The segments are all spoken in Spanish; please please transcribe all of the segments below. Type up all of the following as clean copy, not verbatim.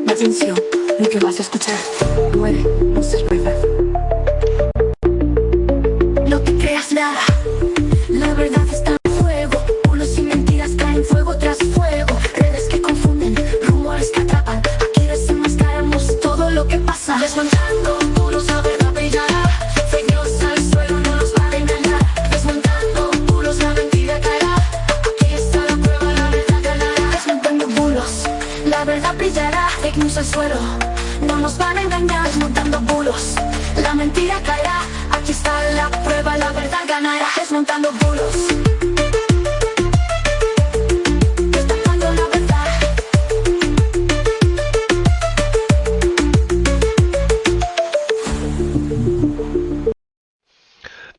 Atención, lo que vas a escuchar. 9, 9. No te creas nada, la verdad está en fuego. Bulos y mentiras caen fuego tras fuego. Redes que confunden, rumores que atrapan. Aquí desenmascaramos todo lo que pasa. Desmontando muros, la verdad brillará. Fake news al suelo, no nos van a engañar. Desmontando muros, la mentira caerá. Aquí está la prueba, la verdad ganará. Desmontando bulos, la verdad brillará. Fake news al suelo, no nos van a engañar. Desmontando bulos, la mentira caerá. Aquí está la prueba, la verdad ganará. Desmontando bulos, destapando la verdad.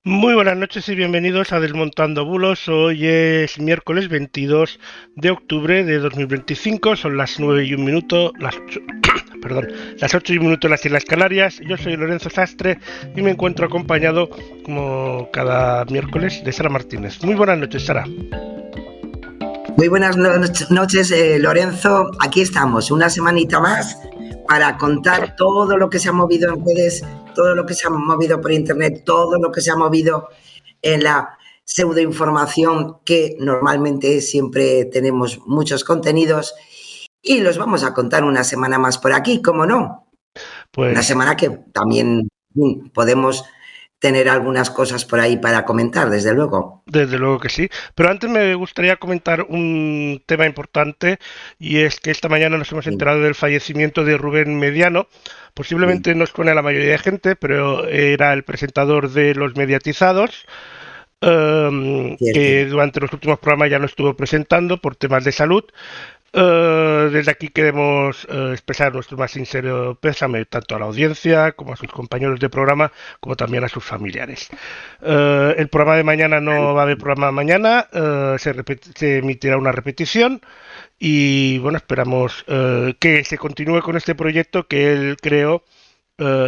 Muy buenas noches y bienvenidos a Desmontando Bulos. Hoy es miércoles 22 de octubre de 2025. Son las 9:01, las 8:01 en las Islas Canarias. Yo soy Lorenzo Sastre y me encuentro acompañado, como cada miércoles, de Sara Martínez. Muy buenas noches, Sara. Muy buenas noches, Lorenzo. Aquí estamos, una semanita más para contar todo lo que se ha movido en redes, todo lo que se ha movido por internet, todo lo que se ha movido en la pseudoinformación, que normalmente siempre tenemos muchos contenidos y los vamos a contar una semana más por aquí, ¿cómo no? Pues una semana que también podemos tener algunas cosas por ahí para comentar, desde luego. Desde luego que sí, pero antes me gustaría comentar un tema importante, y es que esta mañana nos hemos enterado del fallecimiento de Rubén Mediano. Posiblemente no suene a la mayoría de gente, pero era el presentador de Los Mediatizados, que durante los últimos programas ya no estuvo presentando por temas de salud. Desde aquí queremos expresar nuestro más sincero pésame tanto a la audiencia como a sus compañeros de programa, como también a sus familiares. El programa de mañana no va a haber programa mañana, se emitirá una repetición y bueno, esperamos que se continúe con este proyecto que él creó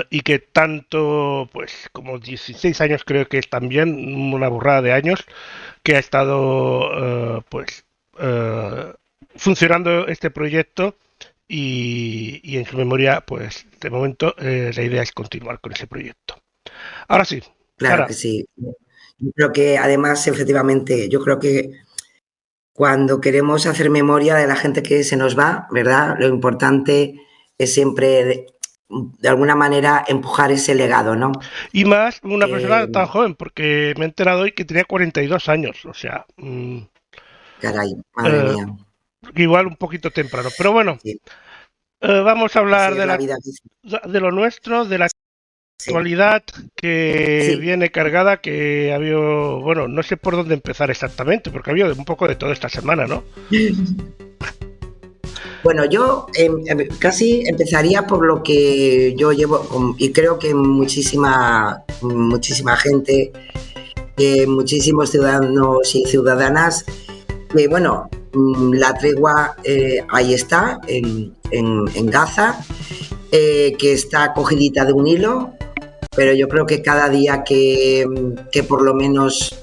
y que tanto, pues como 16 años creo que es también, una burrada de años, que ha estado funcionando este proyecto y en su memoria, pues de momento la idea es continuar con ese proyecto. Ahora sí. Claro Sara. que sí. Yo creo que además, efectivamente, yo creo que cuando queremos hacer memoria de la gente que se nos va, ¿verdad? Lo importante es siempre, de alguna manera, empujar ese legado, ¿no? Y más una persona tan joven, porque me he enterado hoy que tenía 42 años, o sea... caray, madre mía. Igual un poquito temprano, pero bueno, sí. Vamos a hablar de lo nuestro, de la actualidad que viene cargada, que ha habido, bueno, no sé por dónde empezar exactamente, porque ha habido un poco de todo esta semana, ¿no? Bueno, yo casi empezaría por lo que yo llevo, y creo que muchísima gente, muchísimos ciudadanos y ciudadanas, que bueno, la tregua ahí está, en Gaza, que está cogidita de un hilo, pero yo creo que cada día que por lo menos,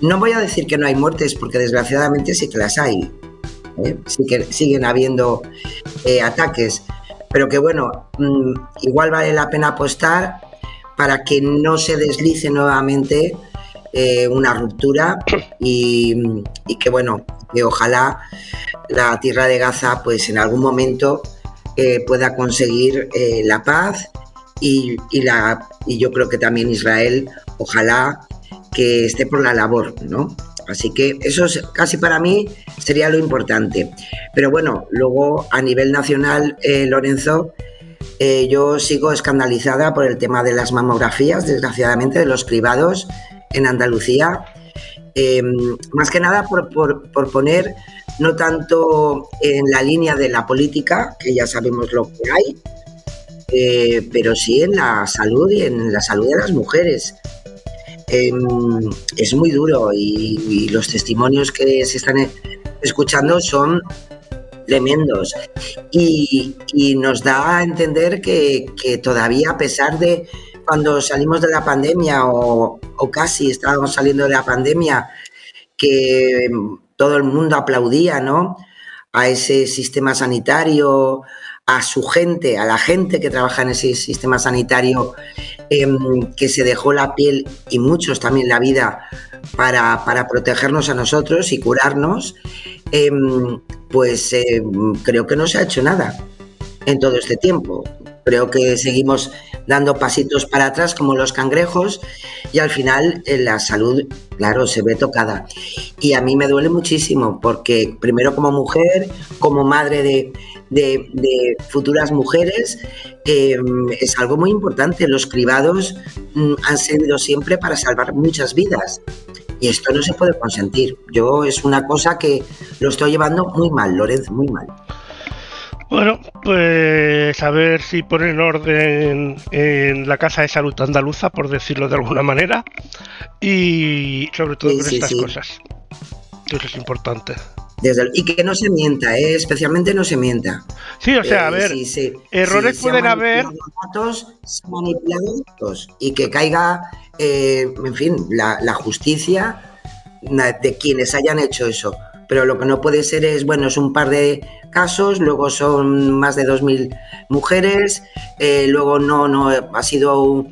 no voy a decir que no hay muertes, porque desgraciadamente sí que las hay, sí que siguen habiendo ataques, pero que bueno, igual vale la pena apostar para que no se deslice nuevamente una ruptura y que bueno, que ojalá la tierra de Gaza pues en algún momento pueda conseguir la paz y yo creo que también Israel ojalá que esté por la labor, ¿no? Así que eso casi para mí sería lo importante. Pero bueno, luego a nivel nacional, Lorenzo, yo sigo escandalizada por el tema de las mamografías, desgraciadamente, de los cribados en Andalucía. Más que nada por poner no tanto en la línea de la política, que ya sabemos lo que hay, pero sí en la salud y en la salud de las mujeres. Es muy duro y los testimonios que se están escuchando son tremendos. Y nos da a entender que todavía, a pesar de cuando salimos de la pandemia o casi estábamos saliendo de la pandemia, que todo el mundo aplaudía, ¿no?, a ese sistema sanitario, a su gente, a la gente que trabaja en ese sistema sanitario, que se dejó la piel y muchos también la vida para protegernos a nosotros y curarnos, pues creo que no se ha hecho nada en todo este tiempo. Creo que seguimos dando pasitos para atrás como los cangrejos y al final la salud, claro, se ve tocada. Y a mí me duele muchísimo porque primero como mujer, como madre de futuras mujeres, es algo muy importante. Los cribados han servido siempre para salvar muchas vidas y esto no se puede consentir. Yo es una cosa que lo estoy llevando muy mal, Lorenzo, muy mal. Bueno, pues a ver si ponen orden en la Casa de Salud Andaluza, por decirlo de alguna manera, y sobre todo con estas cosas. Eso es importante. Y que no se mienta, especialmente no se mienta. Sí, o sea, a ver, errores pueden haber. Datos, se han manipulado datos y que caiga, en fin, la justicia de quienes hayan hecho eso. Pero lo que no puede ser es, bueno, es un par de casos, luego son más de 2.000 mujeres, luego no ha sido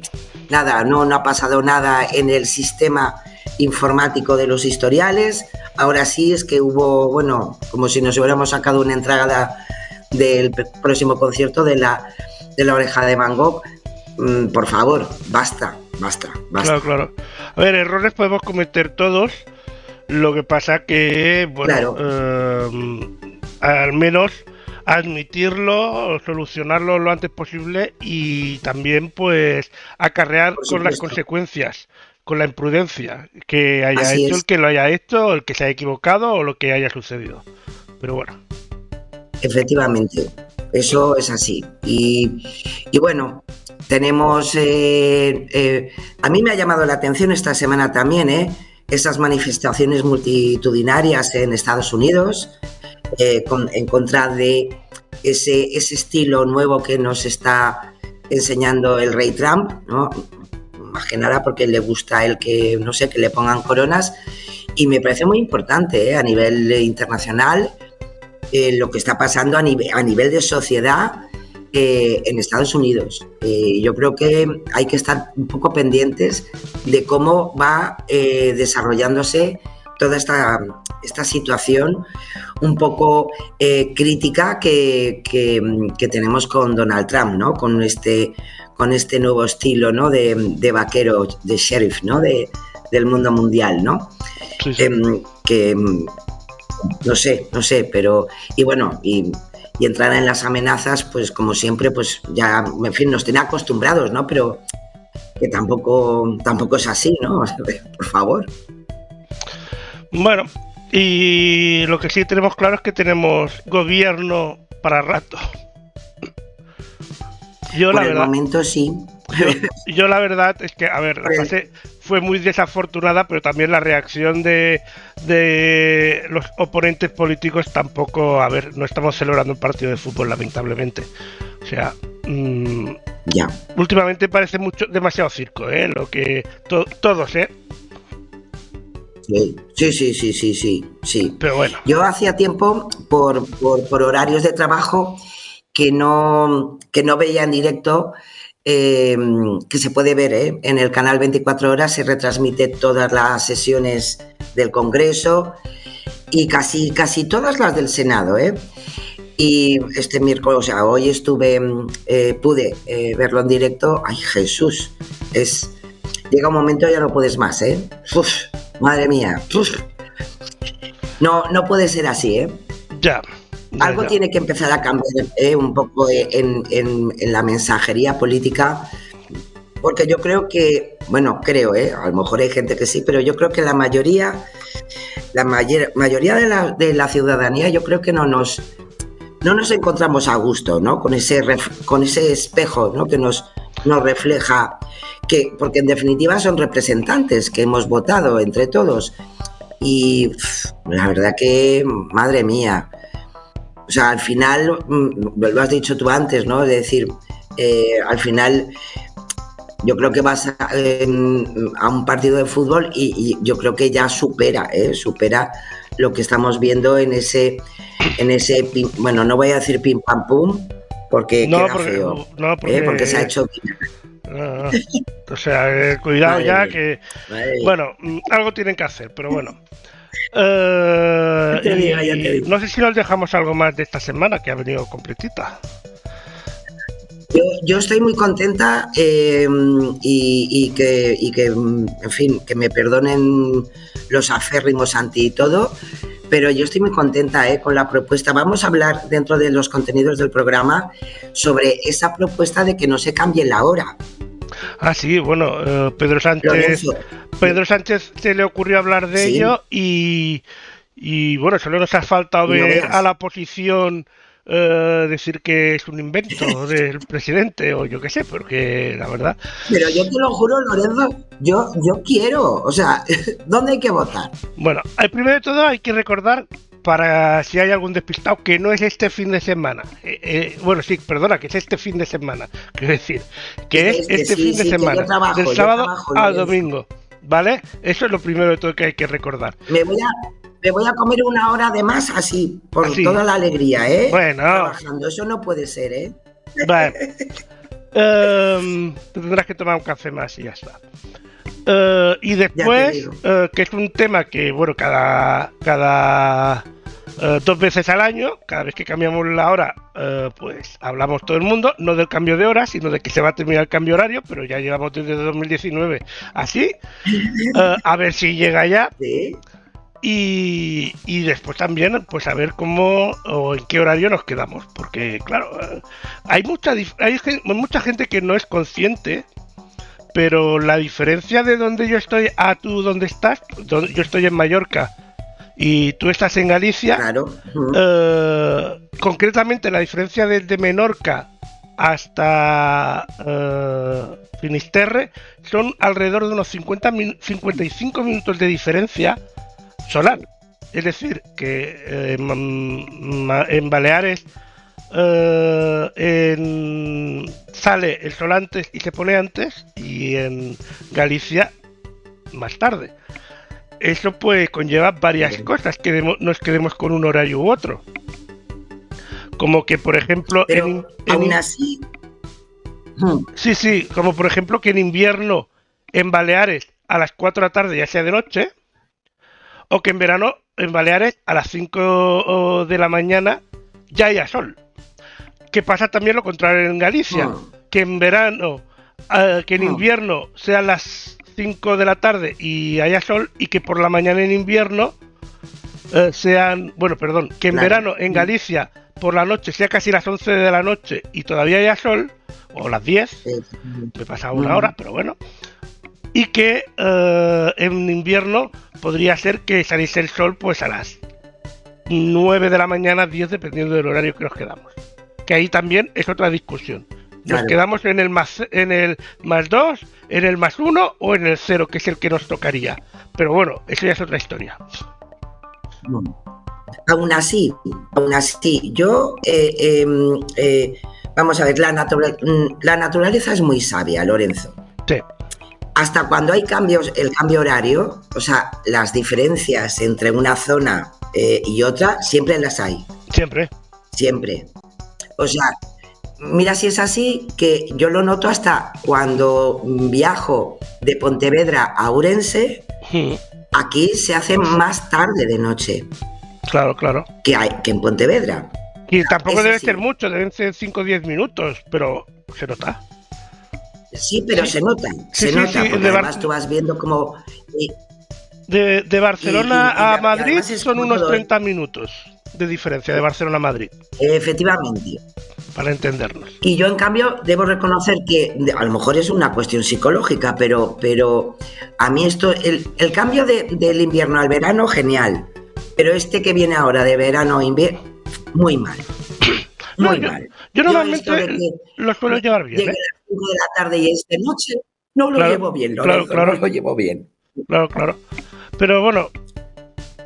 nada, no ha pasado nada en el sistema informático de los historiales. Ahora sí es que hubo, bueno, como si nos hubiéramos sacado una entrada del próximo concierto de la Oreja de Van Gogh. Por favor, basta. Claro. A ver, errores podemos cometer todos. Lo que pasa que, bueno, claro, al menos admitirlo, solucionarlo lo antes posible y también, pues, acarrear con las consecuencias, con la imprudencia que haya hecho el que lo haya hecho, el que se haya equivocado o lo que haya sucedido. Pero bueno. Efectivamente, eso es así. Y bueno, tenemos... a mí me ha llamado la atención esta semana también, esas manifestaciones multitudinarias en Estados Unidos en contra de ese estilo nuevo que nos está enseñando el rey Trump, ¿no? Más que nada porque le gusta a él que, no sé, que le pongan coronas, y me parece muy importante a nivel internacional lo que está pasando a nivel de sociedad en Estados Unidos. Yo creo que hay que estar un poco pendientes de cómo va desarrollándose toda esta situación un poco crítica que tenemos con Donald Trump, ¿no? Con este nuevo estilo, ¿no?, de vaquero, de sheriff, ¿no?, del mundo mundial, ¿no? Sí. Que no sé, pero y bueno, y entrar en las amenazas, pues como siempre, pues ya, en fin, nos tiene acostumbrados, ¿no? Pero que tampoco es así, ¿no? Por favor. Bueno, y lo que sí tenemos claro es que tenemos gobierno para rato. Por el momento sí. Yo la verdad es que, a ver, la fase fue muy desafortunada, pero también la reacción de los oponentes políticos tampoco, a ver, no estamos celebrando un partido de fútbol, lamentablemente. O sea, ya. Últimamente parece demasiado circo, lo que todos, Sí. Pero bueno. Yo hacía tiempo, por horarios de trabajo, que no veía en directo, que se puede ver, en el canal 24 horas se retransmite todas las sesiones del Congreso y casi todas las del Senado, y este miércoles, o sea, hoy pude verlo en directo. Ay, Jesús, llega un momento ya no puedes más, Uf, madre mía, uf. No puede ser así, Ya. Algo tiene que empezar a cambiar un poco en la mensajería política, porque yo creo que, bueno, a lo mejor hay gente que sí, pero yo creo que la mayoría de la ciudadanía, yo creo que no nos encontramos a gusto, ¿no? Con ese espejo, ¿no?, que nos refleja, porque en definitiva son representantes que hemos votado entre todos, y la verdad que, madre mía, O sea, al final, lo has dicho tú antes, ¿no? Es decir, al final yo creo que vas a un partido de fútbol y yo creo que ya supera lo que estamos viendo en ese bueno, no voy a decir pim pam pum porque No, queda feo, porque se ha hecho o sea, cuidado madre ya mía, que madre mía. bueno, algo tienen que hacer, pero bueno. Ya te digo, ya te digo. No sé si nos dejamos algo más de esta semana que ha venido completita. Yo estoy muy contenta y que, en fin, que me perdonen los aférrimos anti y todo, pero yo estoy muy contenta con la propuesta. Vamos a hablar dentro de los contenidos del programa sobre esa propuesta de que no se cambie la hora. Ah, sí, bueno, Pedro Sánchez se le ocurrió hablar de Sí, ello y bueno, solo nos ha faltado y no ver a veas. la oposición decir que es un invento del presidente o yo qué sé, porque la verdad. Pero yo te lo juro, Lorenzo, yo quiero, o sea, ¿dónde hay que votar? Bueno, primero de todo hay que recordar, para si hay algún despistado, que no es este fin de semana. Bueno, sí, perdona, que es este fin de semana. Quiero decir, que es este Sí, fin de sí, que semana, del yo sábado trabajo, a Lorenzo. domingo. ¿Vale? Eso es lo primero de todo que hay que recordar. Me voy a comer una hora de más así, por Así, toda la alegría, bueno, trabajando. Eso no puede ser, ¿eh? vale. Tendrás que tomar un café más y ya está. Y Ya te después, digo. que es un tema que, bueno, cada 2 veces al año, cada vez que cambiamos la hora, pues hablamos todo el mundo, no del cambio de hora, sino de que se va a terminar el cambio horario, pero ya llevamos desde 2019 así, a ver si llega ya. ¿Sí? Y después también, pues a ver cómo o en qué horario nos quedamos, porque claro, hay mucha gente que no es consciente, pero la diferencia de donde yo estoy a tú donde estás, yo estoy en Mallorca y tú estás en Galicia, Claro. concretamente la diferencia desde Menorca hasta Finisterre son alrededor de unos 55 minutos de diferencia solar. Es decir, que en Baleares sale el sol antes y se pone antes, y en Galicia más tarde. Eso pues conlleva varias cosas, que nos quedemos con un horario u otro. Como que, por ejemplo, Pero aún así. sí, como por ejemplo que en invierno en Baleares a las 4 de la tarde ya sea de noche, o que en verano en Baleares a las 5 de la mañana ya haya sol. Que pasa también lo contrario en Galicia, que en verano, que en invierno sean las 5 de la tarde y haya sol, y que por la mañana en invierno que en verano en Galicia por la noche sea casi las 11 de la noche y todavía haya sol, o las 10, me pasa una hora, pero bueno, y que en invierno podría ser que saliese el sol pues a las 9 de la mañana, 10, dependiendo del horario que nos quedamos. Que ahí también es otra discusión. Nos quedamos en el más 2, en el más 1 o en el 0, que es el que nos tocaría. Pero bueno, eso ya es otra historia. Aún así, yo, vamos a ver, la naturaleza es muy sabia, Lorenzo. Sí. Hasta cuando hay el cambio horario, o sea, las diferencias entre una zona y otra, siempre las hay. Siempre. O sea, mira si es así, que yo lo noto hasta cuando viajo de Pontevedra a Ourense, aquí se hace más tarde de noche. Claro. Que en Pontevedra. Y tampoco debe ser mucho, deben ser 5 o 10 minutos, pero se nota. Sí, pero se nota, porque además tú vas viendo como... De Barcelona a Madrid son unos 30 minutos de diferencia, de Barcelona a Madrid. Efectivamente. Para entendernos. Y yo, en cambio, debo reconocer que a lo mejor es una cuestión psicológica, pero a mí esto, el cambio del invierno al verano, genial. Pero este que viene ahora de verano a invierno, muy mal. Muy mal. Yo normalmente lo suelo llevar bien. Llegue a las 5 de la tarde y esta noche, no lo llevo bien, Lorenzo, no lo llevo bien. Claro. Pero bueno,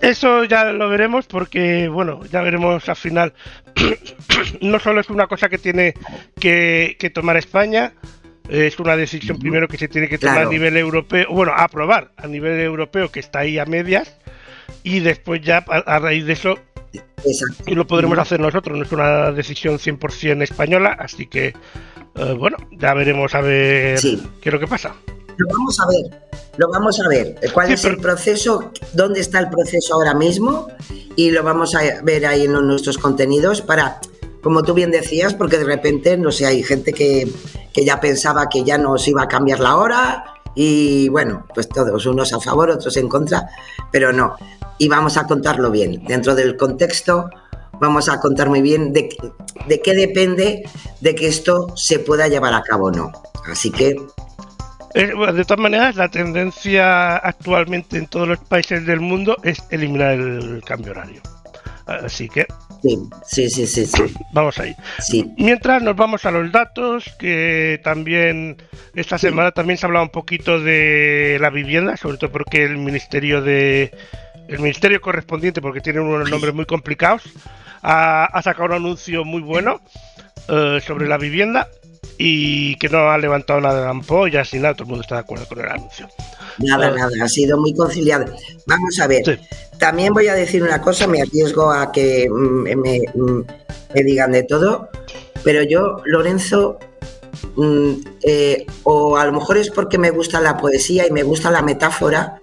Eso ya lo veremos porque, bueno, ya veremos al final. No solo es una cosa que tiene que tomar España, es una decisión primero que se tiene que tomar a Claro, nivel europeo, bueno, a aprobar a nivel europeo, que está ahí a medias, y después ya a raíz de eso exacto. y lo podremos hacer nosotros. No es una decisión 100% española, así que, bueno, ya veremos a ver Sí, qué es lo que pasa. lo vamos a ver, lo vamos a ver. ¿Cuál Sí, es el proceso? ¿Dónde está el proceso ahora mismo? Y lo vamos a ver ahí en nuestros contenidos para, como tú bien decías, porque de repente, no sé, hay gente que ya pensaba que ya nos iba a cambiar la hora y bueno, pues todos, unos a favor, otros en contra, pero no. Y vamos a contarlo bien. Dentro del contexto, vamos a contar muy bien de qué depende de que esto se pueda llevar a cabo o no. Así que bueno, de todas maneras, la tendencia actualmente en todos los países del mundo es eliminar el cambio horario. Así que sí, sí, sí, sí, sí. vamos ahí. Sí, Mientras nos vamos a los datos, que también esta sí. semana también se ha hablado un poquito de la vivienda, sobre todo porque el ministerio correspondiente, porque tiene unos nombres muy complicados, ha sacado un anuncio muy bueno sobre la vivienda y que no ha levantado nada de ampollas ni nada, todo el mundo está de acuerdo con el anuncio. Nada, nada, ha sido muy conciliado. Vamos a ver, Sí. también voy a decir una cosa, me arriesgo a que me digan de todo, pero yo, Lorenzo, o a lo mejor es porque me gusta la poesía y me gusta la metáfora,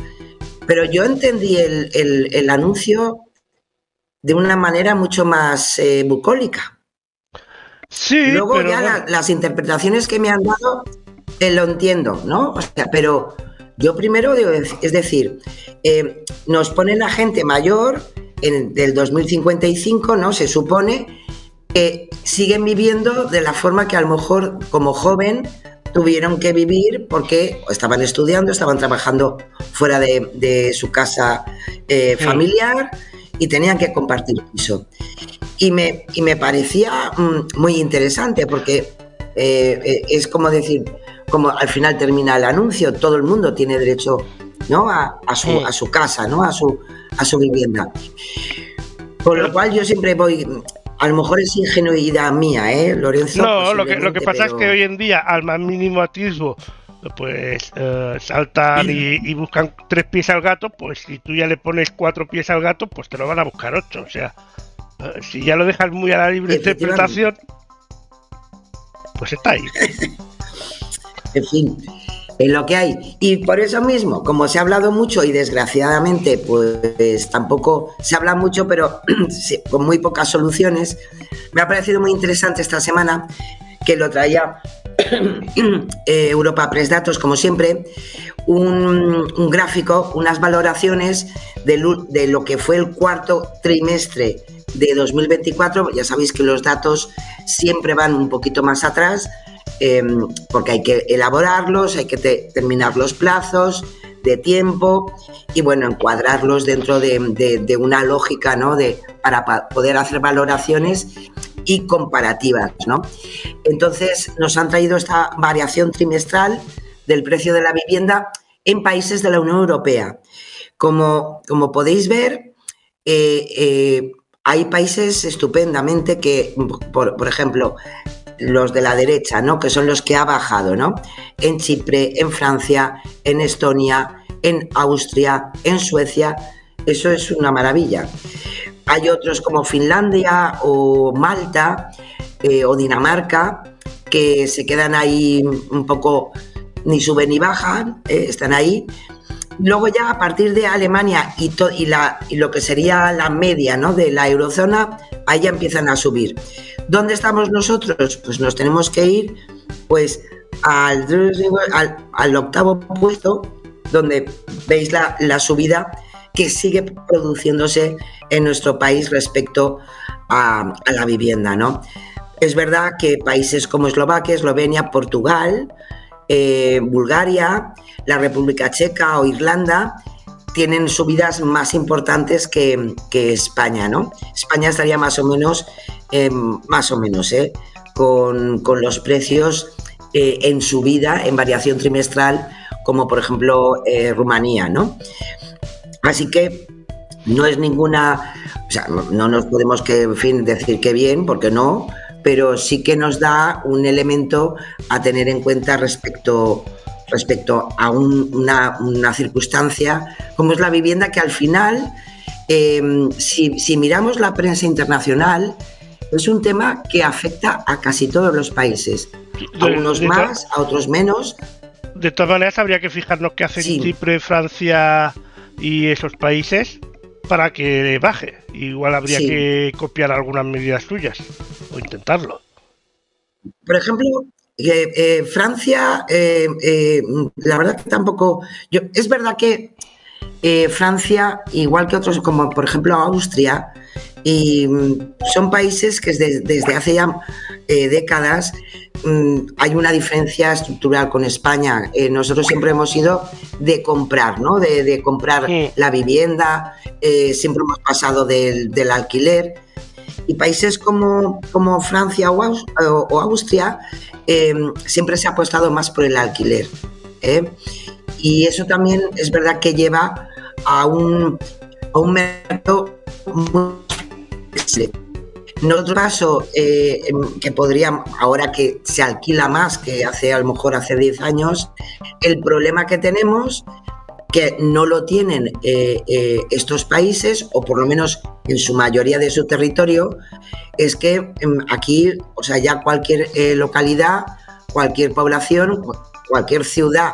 pero yo entendí el anuncio de una manera mucho más bucólica. Sí, Luego pero ya bueno. las interpretaciones que me han dado, lo entiendo, ¿no? O sea, pero yo primero digo, es decir, nos ponen a gente mayor del 2055, ¿no? Se supone que siguen viviendo de la forma que a lo mejor como joven tuvieron que vivir porque estaban estudiando, estaban trabajando fuera de su casa familiar y tenían que compartir piso. Y me parecía muy interesante porque es como decir, como al final termina el anuncio, todo el mundo tiene derecho, ¿no? a su casa, ¿no? a su vivienda. Por lo cual yo siempre voy, a lo mejor es ingenuidad mía, Lorenzo, No, lo que posiblemente, pasa es que pero... hoy en día, al más mínimo atisbo, pues saltan y buscan 3 pies al gato, pues si tú ya le pones 4 pies al gato, pues te lo van a buscar 8. O sea, si ya lo dejas muy a la libre Efectivamente. interpretación, pues está ahí. En fin, es lo que hay. Y por eso mismo, como se ha hablado mucho y desgraciadamente pues tampoco se habla mucho, pero con muy pocas soluciones, me ha parecido muy interesante esta semana que lo traía Europa Press Datos, como siempre, un gráfico, unas valoraciones de lo que fue el cuarto trimestre de 2024. Ya sabéis que los datos siempre van un poquito más atrás, porque hay que elaborarlos, hay que terminar los plazos de tiempo y bueno, encuadrarlos dentro de una lógica, ¿no? Para poder hacer valoraciones y comparativas, ¿no? Entonces nos han traído esta variación trimestral del precio de la vivienda en países de la Unión Europea. Como podéis ver, hay países estupendamente que, por ejemplo, los de la derecha, ¿no? Que son los que ha bajado, ¿no? En Chipre, en Francia, en Estonia, en Austria, en Suecia. Eso es una maravilla. Hay otros como Finlandia o Malta o Dinamarca que se quedan ahí un poco, ni suben ni bajan, están ahí. Luego ya a partir de Alemania y lo que sería la media, ¿no? De la eurozona, ahí ya empiezan a subir. ¿Dónde estamos nosotros? Pues nos tenemos que ir pues al octavo puesto, donde veis la subida que sigue produciéndose en nuestro país respecto a la vivienda, ¿no? Es verdad que países como Eslovaquia, Eslovenia, Portugal, Bulgaria, la República Checa o Irlanda tienen subidas más importantes que España, ¿no? España estaría más o menos, con los precios en subida, en variación trimestral, como por ejemplo Rumanía, ¿no? Así que No es ninguna, o sea, no nos podemos en fin, decir que bien, porque no, pero sí que nos da un elemento a tener en cuenta respecto a una circunstancia como es la vivienda, que al final, si miramos la prensa internacional, es un tema que afecta a casi todos los países, a unos más, a otros menos. De todas maneras, habría que fijarnos qué hacen Chipre, Francia y esos países para que baje. Igual habría que copiar algunas medidas suyas o intentarlo. Por ejemplo, Francia, la verdad que tampoco... es verdad que Francia, igual que otros, como por ejemplo Austria, y son países que desde hace ya décadas hay una diferencia estructural con España. Nosotros siempre hemos sido de comprar, ¿no? De comprar la vivienda, siempre hemos pasado del alquiler. Y países como Francia o Austria siempre se ha apostado más por el alquiler. Y eso también es verdad que lleva a un mercado muy flexible. En otro caso, que podría, ahora que se alquila más que a lo mejor hace 10 años, el problema que tenemos, que no lo tienen estos países, o por lo menos en su mayoría de su territorio, es que aquí, o sea, ya cualquier localidad, cualquier población, cualquier ciudad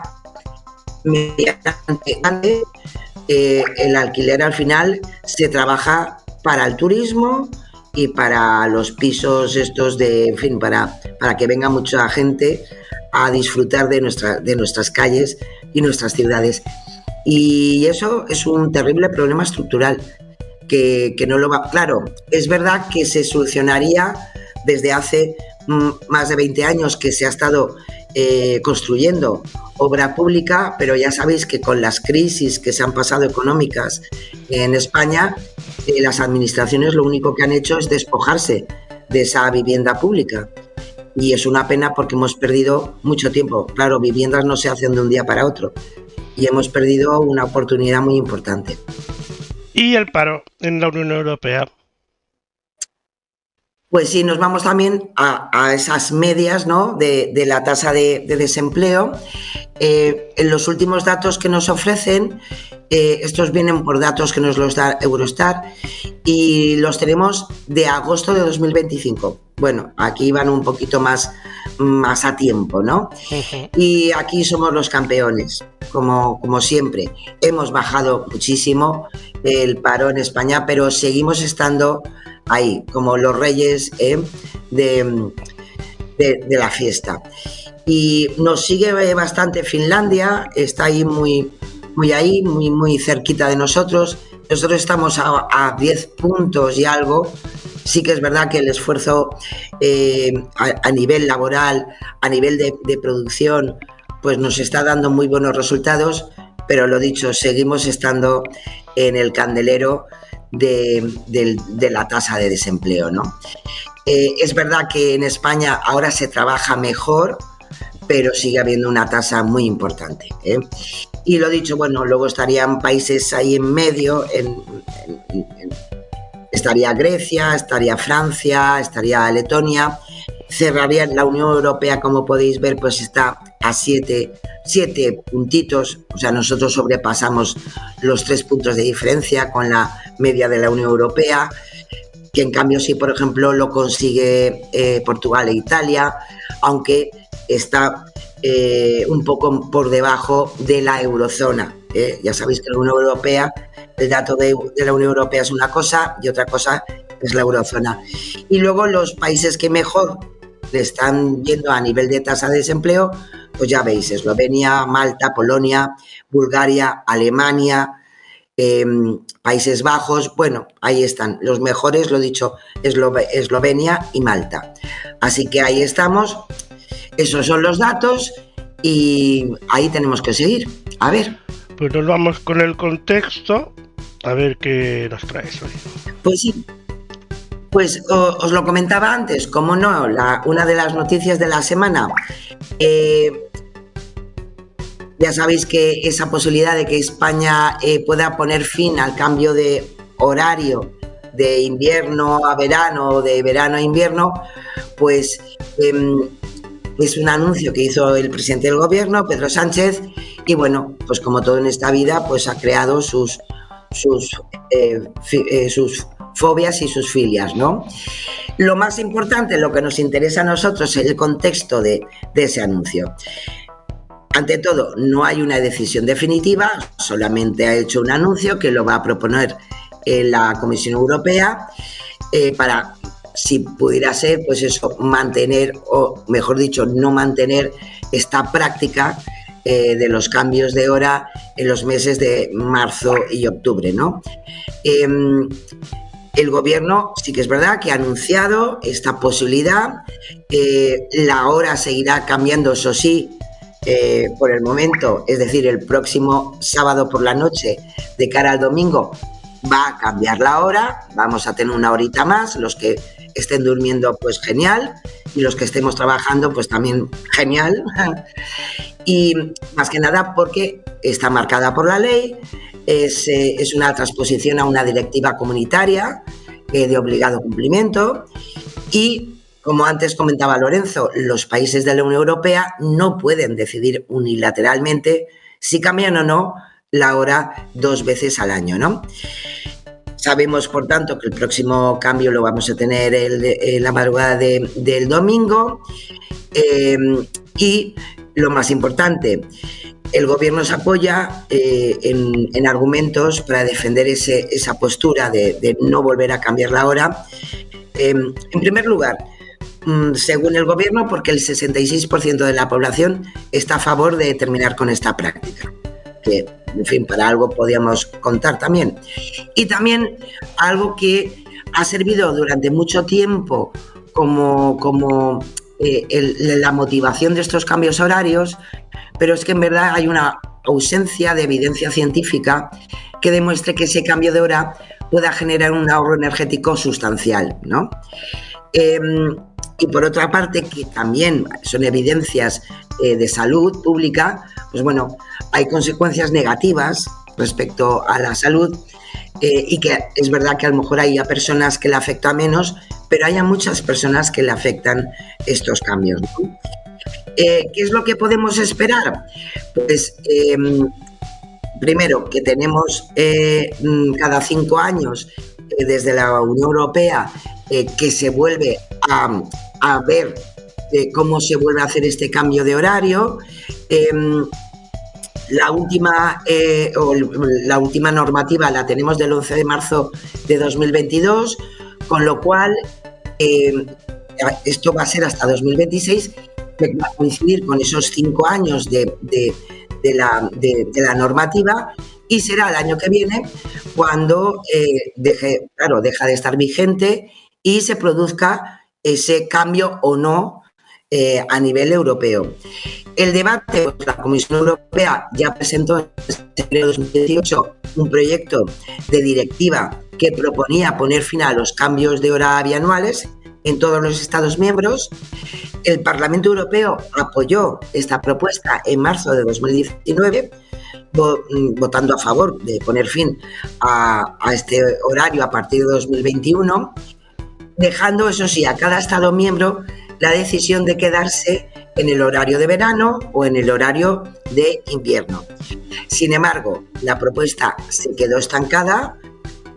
medianamente grande, el alquiler al final se trabaja para el turismo y para los pisos estos en fin, para que venga mucha gente a disfrutar de nuestras calles y nuestras ciudades. Y eso es un terrible problema estructural que no lo va... Claro, es verdad que se solucionaría desde hace más de 20 años que se ha estado construyendo obra pública, pero ya sabéis que con las crisis que se han pasado económicas en España, las administraciones lo único que han hecho es despojarse de esa vivienda pública. Y es una pena porque hemos perdido mucho tiempo. Claro, viviendas no se hacen de un día para otro. Y hemos perdido una oportunidad muy importante. ¿Y el paro en la Unión Europea? Pues sí, nos vamos también a esas medias, ¿no? de la tasa de desempleo. En los últimos datos que nos ofrecen, estos vienen por datos que nos los da Eurostat y los tenemos de agosto de 2025. Bueno, aquí van un poquito más a tiempo, ¿no? Uh-huh. Y aquí somos los campeones, como siempre. Hemos bajado muchísimo el paro en España, pero seguimos estando ahí, como los reyes de la fiesta. Y nos sigue bastante Finlandia, está ahí muy cerquita de nosotros. Nosotros estamos a 10 puntos y algo. Sí que es verdad que el esfuerzo a nivel laboral, a nivel de producción, pues nos está dando muy buenos resultados, pero lo dicho, seguimos estando en el candelero de la tasa de desempleo, ¿no? Es verdad que en España ahora se trabaja mejor, pero sigue habiendo una tasa muy importante. Y lo dicho, bueno, luego estarían países ahí en medio, estaría Grecia, estaría Francia, estaría Letonia, cerraría la Unión Europea, como podéis ver, pues está a 7 puntitos, o sea, nosotros sobrepasamos los 3 puntos de diferencia con la media de la Unión Europea, que en cambio sí, por ejemplo, lo consigue Portugal e Italia, aunque está un poco por debajo de la eurozona. Ya sabéis que la Unión Europea, el dato de la Unión Europea es una cosa y otra cosa es la eurozona. Y luego los países que mejor le están yendo a nivel de tasa de desempleo, pues ya veis, Eslovenia, Malta, Polonia, Bulgaria, Alemania, Países Bajos, bueno, ahí están los mejores, lo dicho, Eslovenia y Malta. Así que ahí estamos, esos son los datos y ahí tenemos que seguir. A ver. Pues nos vamos con el contexto, a ver qué nos traes hoy. Pues sí. Pues os lo comentaba antes, como no, una de las noticias de la semana, ya sabéis que esa posibilidad de que España pueda poner fin al cambio de horario de invierno a verano o de verano a invierno, pues es un anuncio que hizo el presidente del gobierno, Pedro Sánchez, y bueno, pues como todo en esta vida, pues ha creado sus fobias y sus filias, ¿no? Lo más importante, lo que nos interesa a nosotros es el contexto de ese anuncio. Ante todo, no hay una decisión definitiva, solamente ha hecho un anuncio que lo va a proponer la Comisión Europea para, si pudiera ser, pues eso, mantener, o mejor dicho, no mantener esta práctica de los cambios de hora en los meses de marzo y octubre, ¿no? El gobierno sí que es verdad que ha anunciado esta posibilidad. La hora seguirá cambiando, eso sí, por el momento, es decir, el próximo sábado por la noche de cara al domingo va a cambiar la hora, vamos a tener una horita más, los que estén durmiendo pues genial y los que estemos trabajando pues también genial, y más que nada porque está marcada por la ley, es una transposición a una directiva comunitaria de obligado cumplimiento y, como antes comentaba Lorenzo, los países de la Unión Europea no pueden decidir unilateralmente si cambian o no la hora 2 veces al año, ¿no? Sabemos, por tanto, que el próximo cambio lo vamos a tener la madrugada del domingo y, lo más importante, el gobierno se apoya en argumentos para defender esa postura de no volver a cambiar la hora. En primer lugar, según el gobierno, porque el 66% de la población está a favor de terminar con esta práctica, que, en fin, para algo podíamos contar también. Y también algo que ha servido durante mucho tiempo como la motivación de estos cambios horarios, pero es que en verdad hay una ausencia de evidencia científica que demuestre que ese cambio de hora pueda generar un ahorro energético sustancial, ¿no? Y por otra parte, que también son evidencias de salud pública, pues bueno, hay consecuencias negativas respecto a la salud y que es verdad que a lo mejor hay a personas que le afecta menos, pero hay a muchas personas que le afectan estos cambios, ¿no? ¿Qué es lo que podemos esperar? Pues primero, que tenemos cada 5 años desde la Unión Europea que se vuelve a ver cómo se vuelve a hacer este cambio de horario. La última normativa la tenemos del 11 de marzo de 2022, con lo cual esto va a ser hasta 2026, que va a coincidir con esos 5 años de la normativa, y será el año que viene cuando deja de estar vigente y se produzca ese cambio o no a nivel europeo. El debate, pues, la Comisión Europea ya presentó en enero de 2018 un proyecto de directiva que proponía poner fin a los cambios de hora bianuales en todos los Estados miembros. El Parlamento Europeo apoyó esta propuesta en marzo de 2019, votando a favor de poner fin a este horario a partir de 2021, dejando, eso sí, a cada Estado miembro la decisión de quedarse en el horario de verano o en el horario de invierno. Sin embargo, la propuesta se quedó estancada,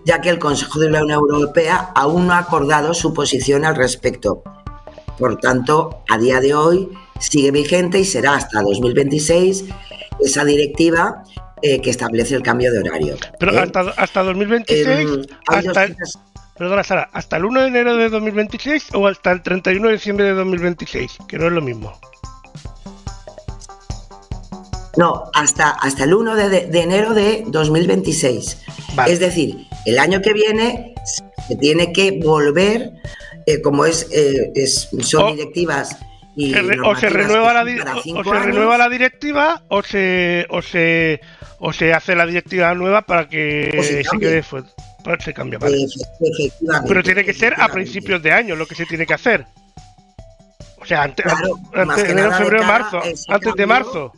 ya que el Consejo de la Unión Europea aún no ha acordado su posición al respecto. Por tanto, a día de hoy sigue vigente y será hasta 2026 esa directiva que establece el cambio de horario. Pero hasta 2026, perdona Sara, ¿hasta el 1 de enero de 2026 o hasta el 31 de diciembre de 2026? Que no es lo mismo. No, hasta el 1 de enero de 2026. Vale. Es decir, el año que viene se tiene que volver, como son directivas y o se renueva la directiva o se hace la directiva nueva para que se quede fuera. Se cambia, vale. Pero tiene que ser a principios de año lo que se tiene que hacer. O sea, antes enero, febrero, marzo, antes de marzo.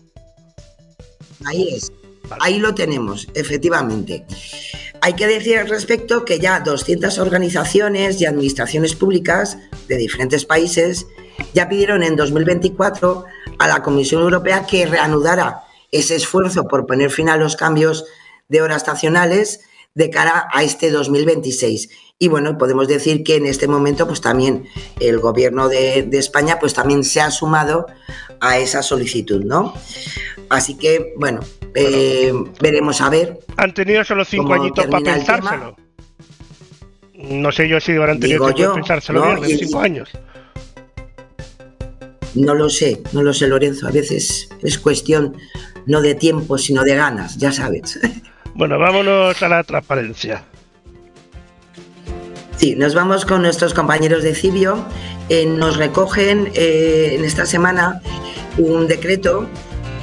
Ahí es. Vale. Ahí lo tenemos, efectivamente. Hay que decir al respecto que ya 200 organizaciones y administraciones públicas de diferentes países ya pidieron en 2024 a la Comisión Europea que reanudara ese esfuerzo por poner fin a los cambios de horas estacionales de cara a este 2026. Y bueno, podemos decir que en este momento pues también el gobierno de España pues también se ha sumado a esa solicitud, ¿no? Así que, bueno, veremos a ver. Han tenido solo 5 añitos para pensárselo. No sé yo si habrán tenido tiempo de pensárselo bien en 5 años. No lo sé, Lorenzo. A veces es cuestión no de tiempo, sino de ganas, ya sabes. Bueno, vámonos a la transparencia. Sí, nos vamos con nuestros compañeros de Cibio. Nos recogen en esta semana un decreto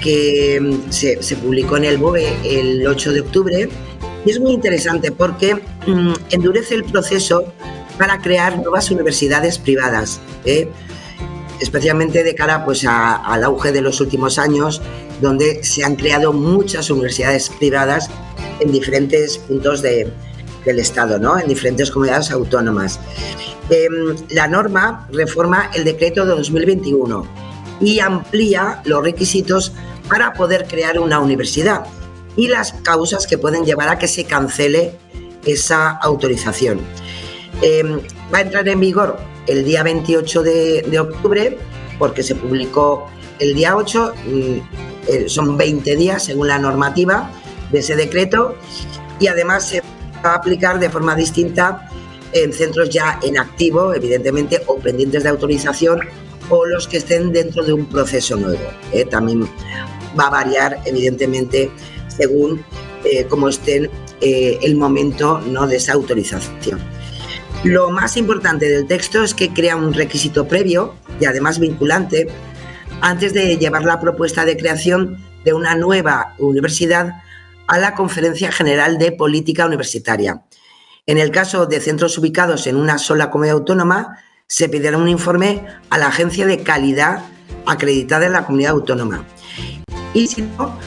que se publicó en el BOE el 8 de octubre y es muy interesante porque endurece el proceso para crear nuevas universidades privadas, especialmente de cara pues, al auge de los últimos años, donde se han creado muchas universidades privadas en diferentes puntos del Estado, ¿no? En diferentes comunidades autónomas. La norma reforma el decreto de 2021 y amplía los requisitos para poder crear una universidad y las causas que pueden llevar a que se cancele esa autorización. Va a entrar en vigor el día 28 de octubre porque se publicó el día 8, son 20 días según la normativa de ese decreto y además se va a aplicar de forma distinta en centros ya en activo, evidentemente, o pendientes de autorización o los que estén dentro de un proceso nuevo. También va a variar, evidentemente, según cómo esté el momento, ¿no?, de esa autorización. Lo más importante del texto es que crea un requisito previo y además vinculante antes de llevar la propuesta de creación de una nueva universidad a la Conferencia General de Política Universitaria. En el caso de centros ubicados en una sola comunidad autónoma, se pedirá un informe a la Agencia de Calidad acreditada en la comunidad autónoma. Y si no,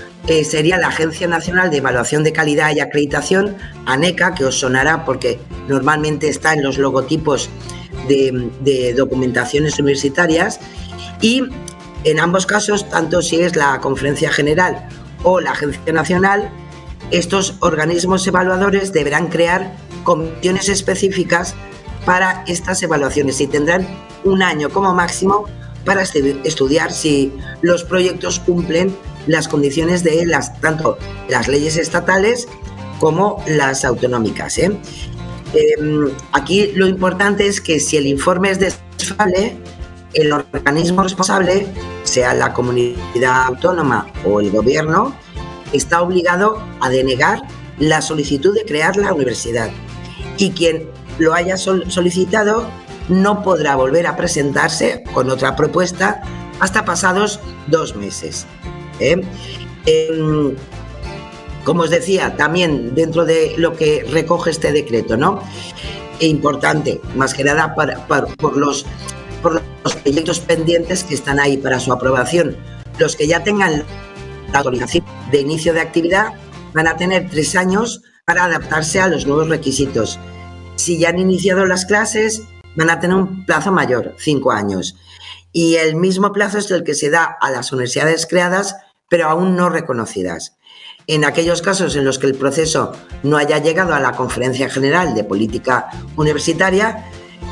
sería la Agencia Nacional de Evaluación de Calidad y Acreditación, ANECA, que os sonará porque normalmente está en los logotipos de documentaciones universitarias. Y en ambos casos, tanto si es la Conferencia General o la Agencia Nacional, estos organismos evaluadores deberán crear comisiones específicas para estas evaluaciones y tendrán un año como máximo para estudiar si los proyectos cumplen las condiciones de tanto las leyes estatales como las autonómicas. Aquí lo importante es que si el informe es desfavorable, el organismo responsable, sea la comunidad autónoma o el gobierno, está obligado a denegar la solicitud de crear la universidad y quien lo haya solicitado no podrá volver a presentarse con otra propuesta hasta pasados 2 meses. Como os decía, también dentro de lo que recoge este decreto, ¿no? E importante, más que nada por los proyectos pendientes que están ahí para su aprobación. Los que ya tengan la autorización de inicio de actividad van a tener 3 años para adaptarse a los nuevos requisitos. Si ya han iniciado las clases, van a tener un plazo mayor, 5 años. Y el mismo plazo es el que se da a las universidades creadas, pero aún no reconocidas. En aquellos casos en los que el proceso no haya llegado a la Conferencia General de Política Universitaria,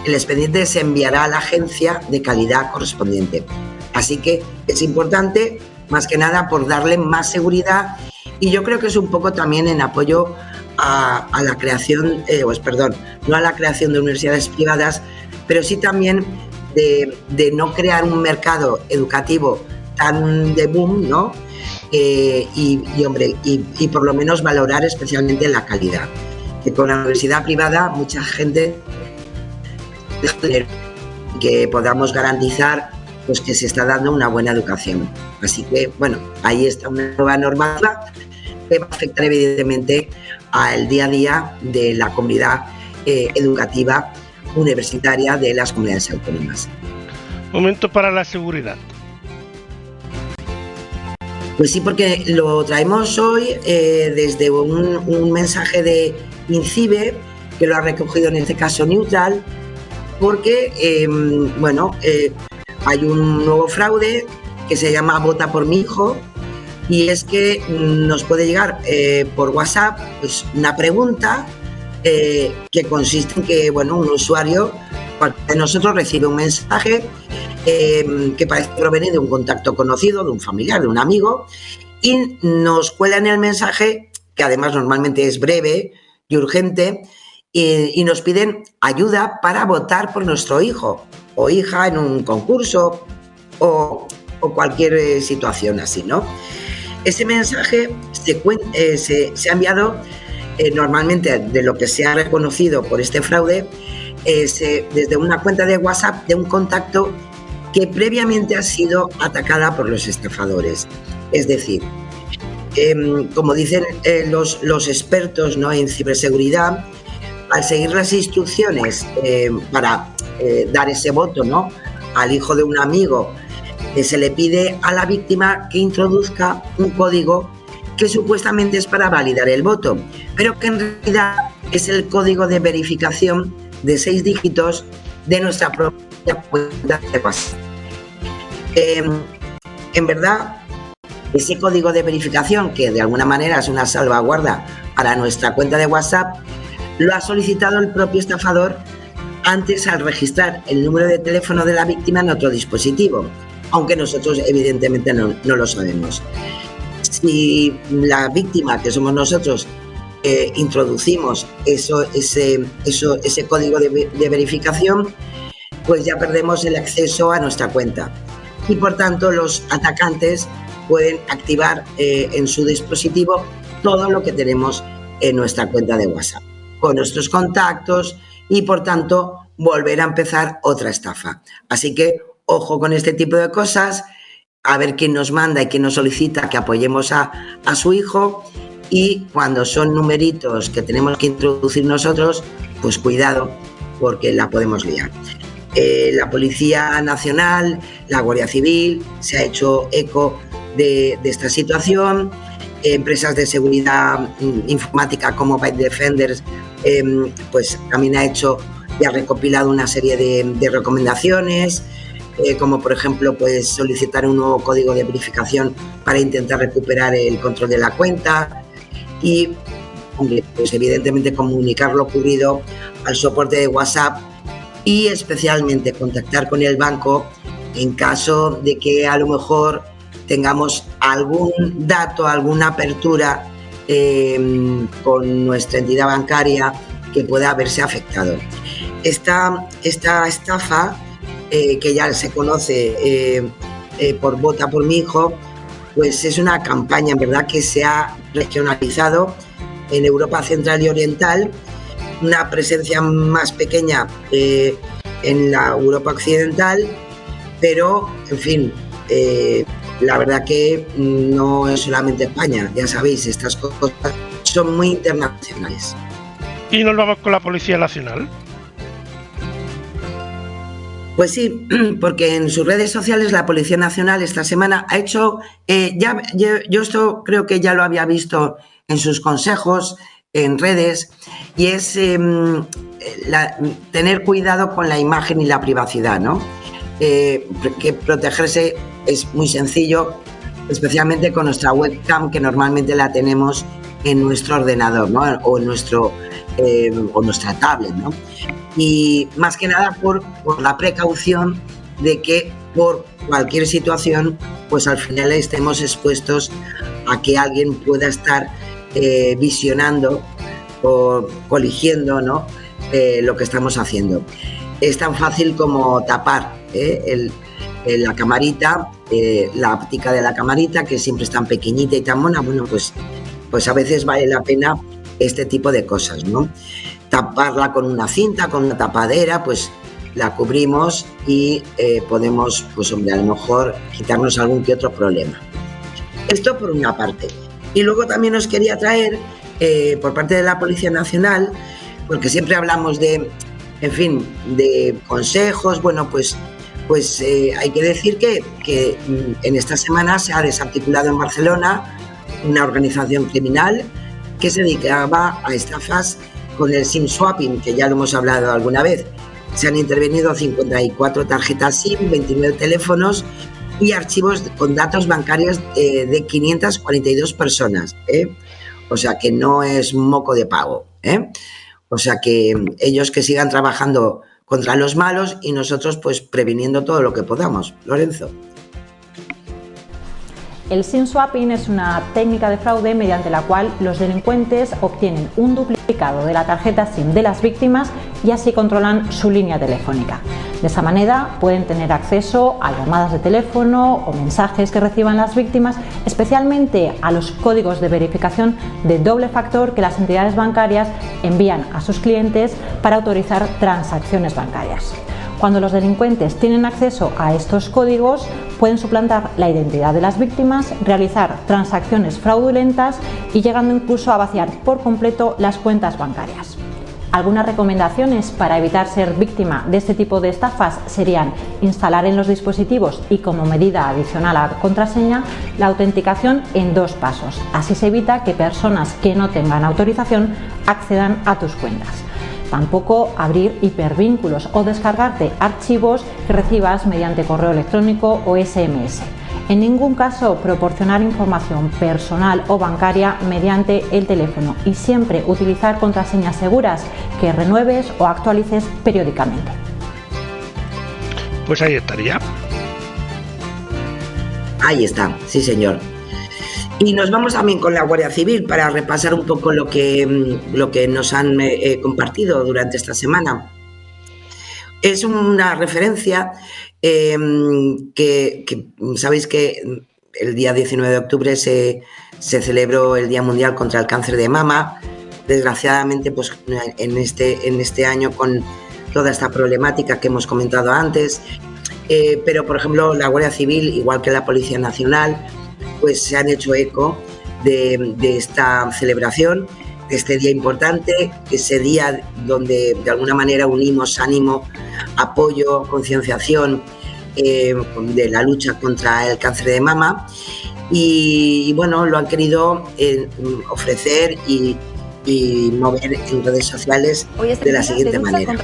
el expediente se enviará a la agencia de calidad correspondiente. Así que es importante, más que nada, por darle más seguridad y yo creo que es un poco también en apoyo a la creación, no a la creación de universidades privadas, pero sí también de no crear un mercado educativo tan de boom, ¿no? Y por lo menos valorar especialmente la calidad. Que con la universidad privada mucha gente que podamos garantizar pues que se está dando una buena educación. Así que, bueno, ahí está una nueva normativa que va a afectar evidentemente al día a día de la comunidad educativa universitaria de las comunidades autónomas. Momento para la seguridad. Pues sí, porque lo traemos hoy desde un mensaje de INCIBE, que lo ha recogido en este caso Neutral, porque hay un nuevo fraude que se llama Vota por mi hijo, y es que nos puede llegar por WhatsApp pues, una pregunta que consiste en que un usuario de nosotros recibe un mensaje que parece provenir de un contacto conocido, de un familiar, de un amigo, y nos cuela en el mensaje, que además normalmente es breve y urgente, y nos piden ayuda para votar por nuestro hijo o hija en un concurso o cualquier situación así, ¿no? Ese mensaje se ha enviado normalmente, de lo que se ha reconocido por este fraude, desde una cuenta de WhatsApp de un contacto que previamente ha sido atacada por los estafadores. Es decir, como dicen los expertos, ¿no?, en ciberseguridad, al seguir las instrucciones para dar ese voto, ¿no?, al hijo de un amigo, se le pide a la víctima que introduzca un código que supuestamente es para validar el voto, pero que en realidad es el código de verificación de 6 dígitos de nuestra propia cuenta de WhatsApp. En verdad, ese código de verificación, que de alguna manera es una salvaguarda para nuestra cuenta de WhatsApp, lo ha solicitado el propio estafador antes al registrar el número de teléfono de la víctima en otro dispositivo, aunque nosotros evidentemente no lo sabemos. Si la víctima, que somos nosotros, introducimos ese código de verificación, pues ya perdemos el acceso a nuestra cuenta. Y por tanto los atacantes pueden activar en su dispositivo todo lo que tenemos en nuestra cuenta de WhatsApp, con nuestros contactos, y por tanto volver a empezar otra estafa. Así que ojo con este tipo de cosas, a ver quién nos manda y quién nos solicita que apoyemos a su hijo, y cuando son numeritos que tenemos que introducir nosotros, pues cuidado, porque la podemos liar. La Policía Nacional, la Guardia Civil se ha hecho eco de esta situación. Empresas de seguridad informática como Byte Defenders pues también ha hecho y ha recopilado una serie de recomendaciones, como por ejemplo pues solicitar un nuevo código de verificación para intentar recuperar el control de la cuenta, y pues evidentemente comunicar lo ocurrido al soporte de WhatsApp, y especialmente contactar con el banco en caso de que a lo mejor tengamos algún dato, alguna apertura con nuestra entidad bancaria que pueda haberse afectado. Esta estafa, que ya se conoce por Vota por mi hijo, pues es una campaña en verdad que se ha regionalizado en Europa Central y Oriental, una presencia más pequeña en la Europa Occidental, pero en fin, la verdad que no es solamente España, ya sabéis, estas cosas son muy internacionales. ¿Y nos vamos con la Policía Nacional? Pues sí, porque en sus redes sociales la Policía Nacional esta semana ha hecho, yo esto creo que ya lo había visto en sus consejos en redes, y es tener cuidado con la imagen y la privacidad, ¿no? Que protegerse es muy sencillo, especialmente con nuestra webcam, que normalmente la tenemos en nuestro ordenador, ¿no?, o en nuestra tablet, ¿no? Y más que nada por la precaución de que por cualquier situación pues al final estemos expuestos a que alguien pueda estar visionando o coligiendo, ¿no?, lo que estamos haciendo. Es tan fácil como tapar la camarita, la óptica de la camarita, que siempre es tan pequeñita y tan mona. Bueno, pues a veces vale la pena este tipo de cosas, ¿no? Taparla con una cinta, con una tapadera, pues la cubrimos y podemos, pues hombre, a lo mejor quitarnos algún que otro problema. Esto por una parte. Y luego también os quería traer, por parte de la Policía Nacional, porque siempre hablamos de consejos. Bueno, pues hay que decir que en esta semana se ha desarticulado en Barcelona una organización criminal que se dedicaba a estafas con el SIM swapping, que ya lo hemos hablado alguna vez. Se han intervenido 54 tarjetas SIM, 29 teléfonos y archivos con datos bancarios de 542 personas. O sea que no es moco de pavo. O sea que ellos que sigan trabajando contra los malos y nosotros pues previniendo todo lo que podamos. Lorenzo. El SIM swapping es una técnica de fraude mediante la cual los delincuentes obtienen un duplicado de la tarjeta SIM de las víctimas y así controlan su línea telefónica. De esa manera pueden tener acceso a llamadas de teléfono o mensajes que reciban las víctimas, especialmente a los códigos de verificación de doble factor que las entidades bancarias envían a sus clientes para autorizar transacciones bancarias. Cuando los delincuentes tienen acceso a estos códigos, pueden suplantar la identidad de las víctimas, realizar transacciones fraudulentas y llegando incluso a vaciar por completo las cuentas bancarias. Algunas recomendaciones para evitar ser víctima de este tipo de estafas serían instalar en los dispositivos y como medida adicional a la contraseña la autenticación en 2 pasos. Así se evita que personas que no tengan autorización accedan a tus cuentas. Tampoco abrir hipervínculos o descargarte archivos que recibas mediante correo electrónico o SMS. En ningún caso proporcionar información personal o bancaria mediante el teléfono y siempre utilizar contraseñas seguras que renueves o actualices periódicamente. Pues ahí estaría. Ahí está, sí señor. Y nos vamos también con la Guardia Civil para repasar un poco lo que nos han compartido durante esta semana. Es una referencia que sabéis que el día 19 de octubre se celebró el Día Mundial contra el Cáncer de Mama. Desgraciadamente, pues en este año con toda esta problemática que hemos comentado antes, pero por ejemplo la Guardia Civil, igual que la Policía Nacional, pues se han hecho eco de esta celebración, de este día importante, ese día donde de alguna manera unimos ánimo, apoyo, concienciación de la lucha contra el cáncer de mama y bueno, lo han querido ofrecer y mover en redes sociales de la siguiente manera.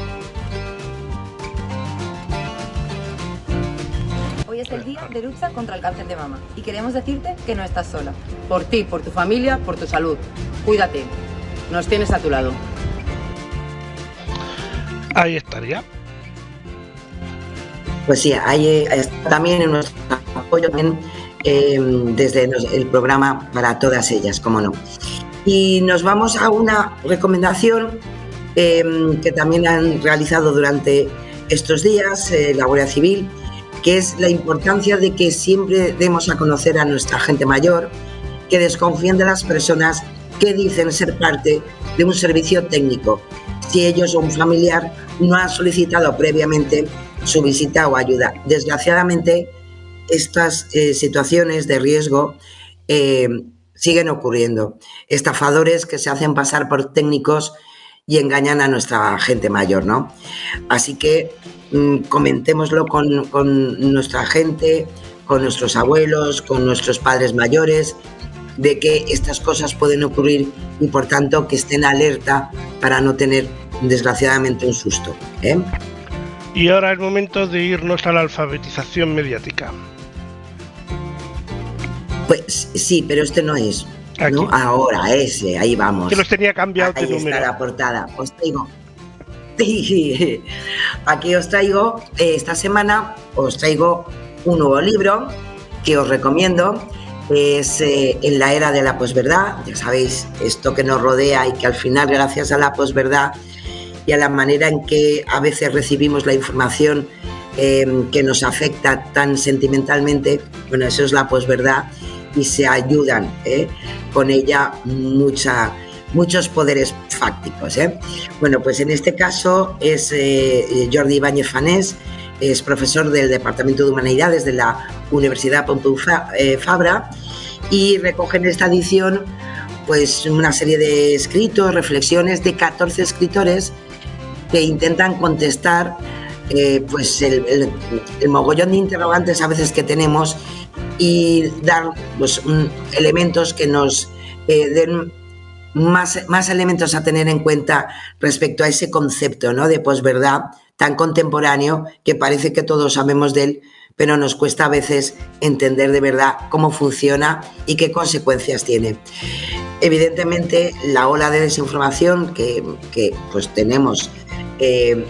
Hoy es el día de lucha contra el cáncer de mama y queremos decirte que no estás sola. Por ti, por tu familia, por tu salud. Cuídate. Nos tienes a tu lado. Ahí estaría. Pues sí, ahí está también en nuestro apoyo desde el programa para todas ellas, cómo no. Y nos vamos a una recomendación que también han realizado durante estos días la Guardia Civil, que es la importancia de que siempre demos a conocer a nuestra gente mayor, que desconfíen de las personas que dicen ser parte de un servicio técnico, si ellos o un familiar no han solicitado previamente su visita o ayuda. Desgraciadamente, estas situaciones de riesgo siguen ocurriendo. Estafadores que se hacen pasar por técnicos y engañan a nuestra gente mayor, ¿no? Así que comentémoslo con nuestra gente, con nuestros abuelos, con nuestros padres mayores, de que estas cosas pueden ocurrir y por tanto que estén alerta para no tener desgraciadamente un susto. Y ahora es momento de irnos a la alfabetización mediática. Pues sí, pero este no es. Aquí. ¿No? Ahora, ese, ahí vamos. Que los tenía cambiado de número. Ahí está la portada. Os traigo. Aquí os traigo, esta semana, os traigo un nuevo libro que os recomiendo. Es En la era de la posverdad. Ya sabéis, esto que nos rodea y que al final, gracias a la posverdad y a la manera en que a veces recibimos la información que nos afecta tan sentimentalmente, bueno, eso es la posverdad y se ayudan con ella muchos poderes fácticos. Bueno, pues en este caso es Jordi Ibáñez Fanés, es profesor del Departamento de Humanidades de la Universidad Pompeu Fabra y recoge en esta edición pues una serie de escritos, reflexiones de 14 escritores que intentan contestar pues el mogollón de interrogantes a veces que tenemos y dar pues, elementos que nos den más elementos a tener en cuenta respecto a ese concepto, ¿no?, de posverdad tan contemporáneo que parece que todos sabemos de él, pero nos cuesta a veces entender de verdad cómo funciona y qué consecuencias tiene. Evidentemente, la ola de desinformación que pues tenemos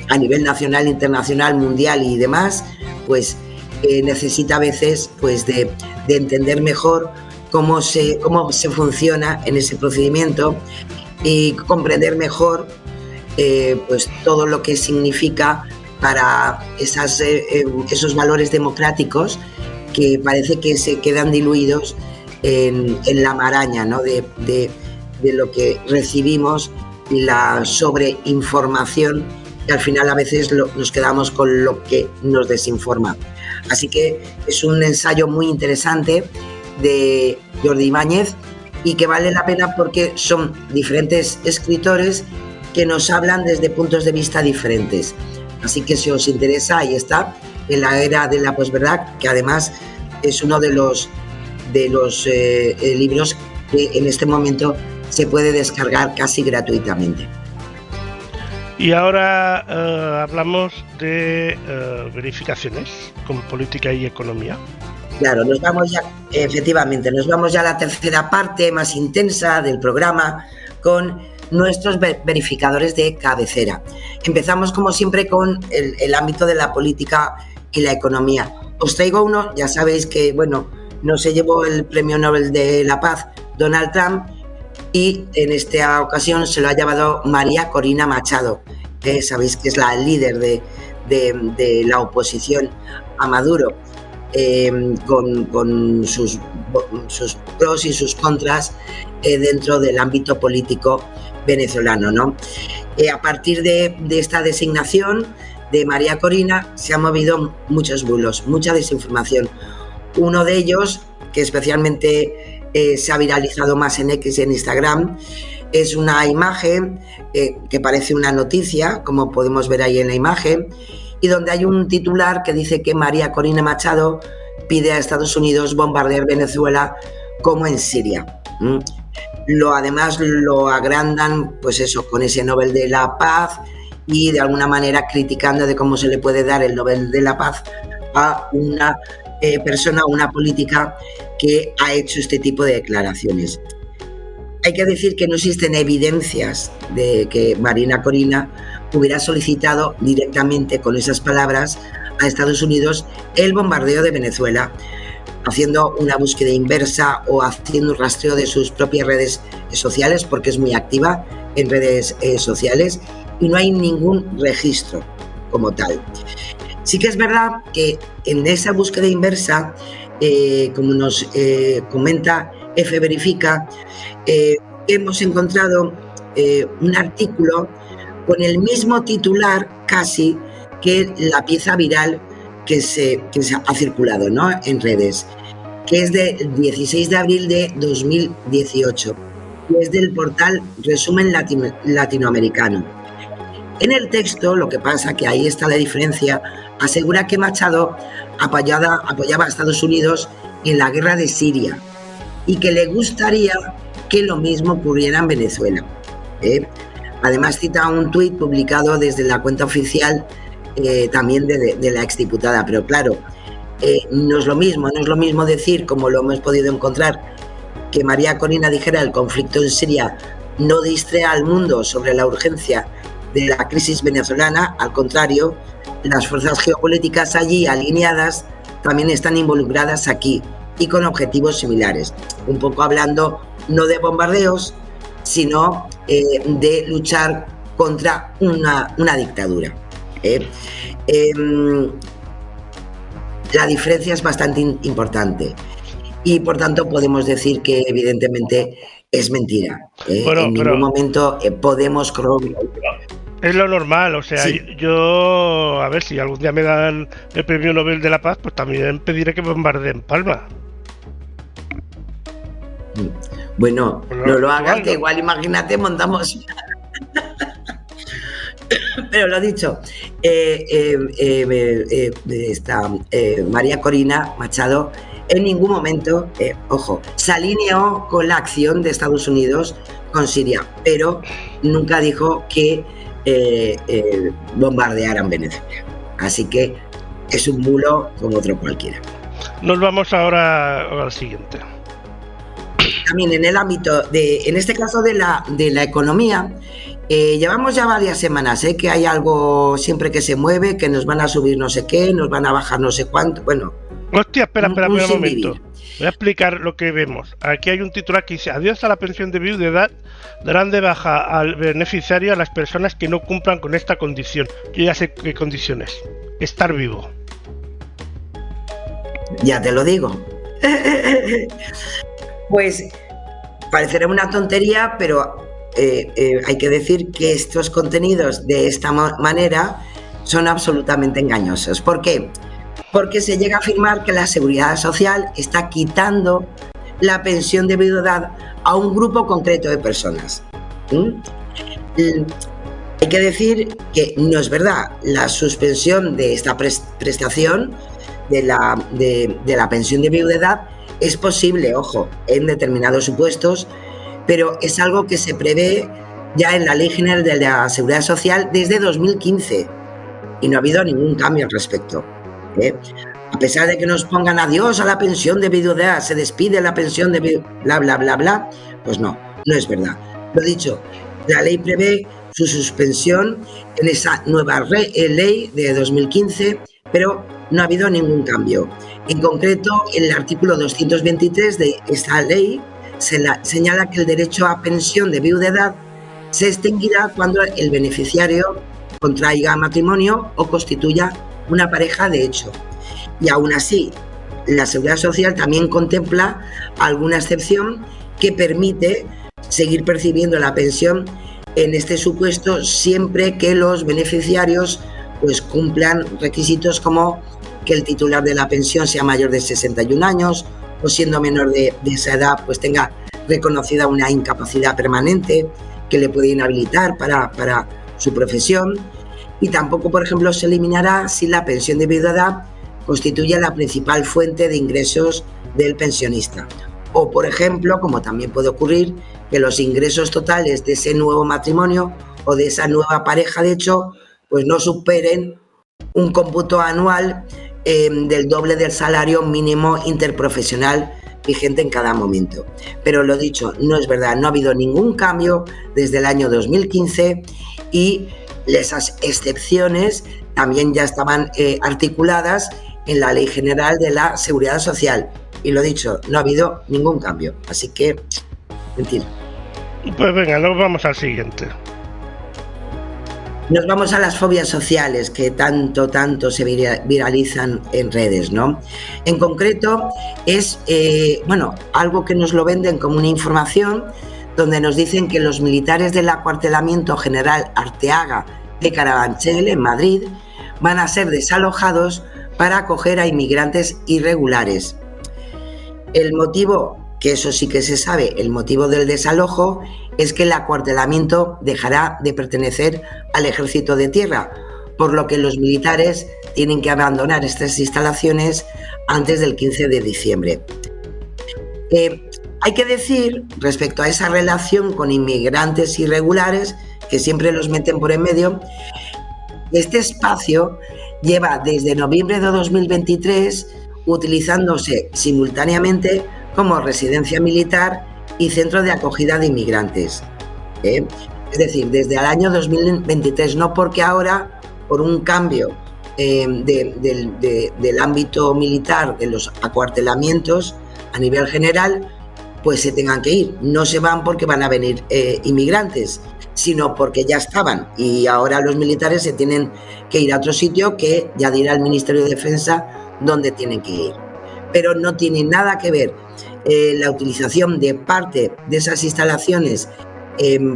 a nivel nacional, internacional, mundial y demás, pues necesita a veces pues de entender mejor cómo se funciona en ese procedimiento y comprender mejor pues todo lo que significa para esos valores democráticos que parece que se quedan diluidos en la maraña, ¿no?, de lo que recibimos y la sobreinformación, que al final a veces nos quedamos con lo que nos desinforma. Así que es un ensayo muy interesante de Jordi Ibáñez y que vale la pena porque son diferentes escritores que nos hablan desde puntos de vista diferentes. Así que si os interesa, ahí está, En la era de la posverdad, que además es uno de los libros que en este momento se puede descargar casi gratuitamente. Y ahora hablamos de verificaciones con política y economía. Claro, nos vamos ya, efectivamente, nos vamos ya a la tercera parte más intensa del programa con nuestros verificadores de cabecera. Empezamos como siempre con el ámbito de la política y la economía. Os traigo uno, ya sabéis que, bueno, no se llevó el Premio Nobel de la Paz Donald Trump y en esta ocasión se lo ha llevado María Corina Machado, que sabéis que es la líder de la oposición a Maduro, con sus pros y sus contras dentro del ámbito político venezolano, ¿no? A partir de esta designación de María Corina se han movido muchos bulos, mucha desinformación. Uno de ellos, que especialmente se ha viralizado más en X y en Instagram, es una imagen que parece una noticia, como podemos ver ahí en la imagen, y donde hay un titular que dice que María Corina Machado pide a Estados Unidos bombardear Venezuela como en Siria. Además lo agrandan, pues eso, con ese Nobel de la Paz y de alguna manera criticando de cómo se le puede dar el Nobel de la Paz a una persona, una política que ha hecho este tipo de declaraciones. Hay que decir que no existen evidencias de que María Corina hubiera solicitado directamente con esas palabras a Estados Unidos el bombardeo de Venezuela, haciendo una búsqueda inversa o haciendo un rastreo de sus propias redes sociales, porque es muy activa en redes sociales y no hay ningún registro como tal. Sí que es verdad que en esa búsqueda inversa, como nos comenta F Verifica, hemos encontrado un artículo con el mismo titular casi que la pieza viral que se ha circulado, ¿no?, en redes, que es del 16 de abril de 2018 y es del portal Resumen Latinoamericano. En el texto, lo que pasa, que ahí está la diferencia, asegura que Machado apoyaba a Estados Unidos en la guerra de Siria y que le gustaría que lo mismo ocurriera en Venezuela. Además cita un tuit publicado desde la cuenta oficial también de la exdiputada, pero claro, no es lo mismo decir, como lo hemos podido encontrar, que María Corina dijera el conflicto en Siria no distrae al mundo sobre la urgencia de la crisis venezolana. Al contrario, las fuerzas geopolíticas allí alineadas también están involucradas aquí y con objetivos similares, un poco hablando no de bombardeos, sino de luchar contra una dictadura. La diferencia es bastante importante y por tanto podemos decir que evidentemente es mentira. En ningún momento podemos corroborar. Es lo normal, o sea, sí. Yo, a ver, si algún día me dan el Premio Nobel de la Paz, pues también pediré que bombardeen Palma. Bueno, no lo hagan, que igual, imagínate, montamos. Pero lo dicho, María Corina Machado en ningún momento, ojo, se alineó con la acción de Estados Unidos con Siria, pero nunca dijo que bombardearan Venezuela. Así que es un bulo como otro cualquiera. Nos vamos ahora al siguiente. También en el ámbito en este caso de la economía, llevamos ya varias semanas que hay algo siempre que se mueve, que nos van a subir no sé qué, nos van a bajar no sé cuánto. Bueno, hostia, espera un momento. Vivir. Voy a explicar lo que vemos. Aquí hay un titular que dice: adiós a la pensión de viudedad, darán de baja al beneficiario a las personas que no cumplan con esta condición. Yo ya sé qué condición es: estar vivo. Ya te lo digo. Pues parecerá una tontería, pero hay que decir que estos contenidos de esta manera son absolutamente engañosos. ¿Por qué? Porque se llega a afirmar que la Seguridad Social está quitando la pensión de viudedad a un grupo concreto de personas. Hay que decir que no es verdad. La suspensión de esta prestación de la pensión de viudedad es posible, ojo, en determinados supuestos, pero es algo que se prevé ya en la Ley General de la Seguridad Social desde 2015 y no ha habido ningún cambio al respecto. A pesar de que nos pongan adiós a la pensión de viudedad, se despide la pensión de bla, bla, bla, bla, pues no es verdad. Lo dicho, la ley prevé su suspensión en esa nueva ley de 2015, pero no ha habido ningún cambio. En concreto, el artículo 223 de esta ley señala que el derecho a pensión de viudedad se extinguirá cuando el beneficiario contraiga matrimonio o constituya una pareja de hecho. Y aún así, la Seguridad Social también contempla alguna excepción que permite seguir percibiendo la pensión en este supuesto siempre que los beneficiarios pues cumplan requisitos como que el titular de la pensión sea mayor de 61 años o siendo menor de esa edad pues tenga reconocida una incapacidad permanente que le puede inhabilitar para su profesión, y tampoco, por ejemplo, se eliminará si la pensión de viudedad constituye la principal fuente de ingresos del pensionista o, por ejemplo, como también puede ocurrir, que los ingresos totales de ese nuevo matrimonio o de esa nueva pareja de hecho pues no superen un cómputo anual del doble del salario mínimo interprofesional vigente en cada momento. Pero lo dicho, no es verdad, no ha habido ningún cambio desde el año 2015 y esas excepciones también ya estaban articuladas en la Ley General de la Seguridad Social. Y lo dicho, no ha habido ningún cambio. Así que, mentira. Pues venga, nos vamos al siguiente. Nos vamos a las fobias sociales que tanto se viralizan en redes, ¿no? En concreto es, algo que nos lo venden como una información donde nos dicen que los militares del acuartelamiento General Arteaga de Carabanchel, en Madrid, van a ser desalojados para acoger a inmigrantes irregulares. El motivo, que eso sí que se sabe, el motivo del desalojo es que el acuartelamiento dejará de pertenecer al Ejército de Tierra, por lo que los militares tienen que abandonar estas instalaciones antes del 15 de diciembre. Hay que decir, respecto a esa relación con inmigrantes irregulares, que siempre los meten por en medio, este espacio lleva desde noviembre de 2023 utilizándose simultáneamente como residencia militar y centro de acogida de inmigrantes. Es decir, desde el año 2023, no porque ahora, por un cambio del ámbito militar, de los acuartelamientos a nivel general, pues se tengan que ir. No se van porque van a venir inmigrantes, sino porque ya estaban y ahora los militares se tienen que ir a otro sitio que ya dirá el Ministerio de Defensa dónde tienen que ir. Pero no tiene nada que ver la utilización de parte de esas instalaciones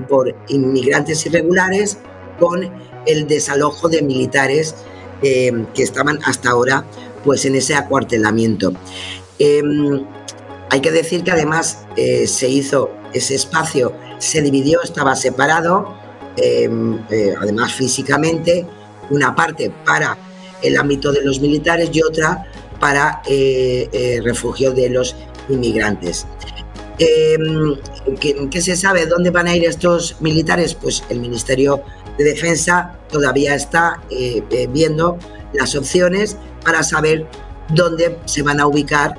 por inmigrantes irregulares con el desalojo de militares que estaban hasta ahora pues en ese acuartelamiento. Hay que decir que además se hizo ese espacio, se dividió, estaba separado, además físicamente, una parte para el ámbito de los militares y otra para refugio de los inmigrantes. ¿Qué se sabe? ¿Dónde van a ir estos militares? Pues el Ministerio de Defensa todavía está viendo las opciones para saber dónde se van a ubicar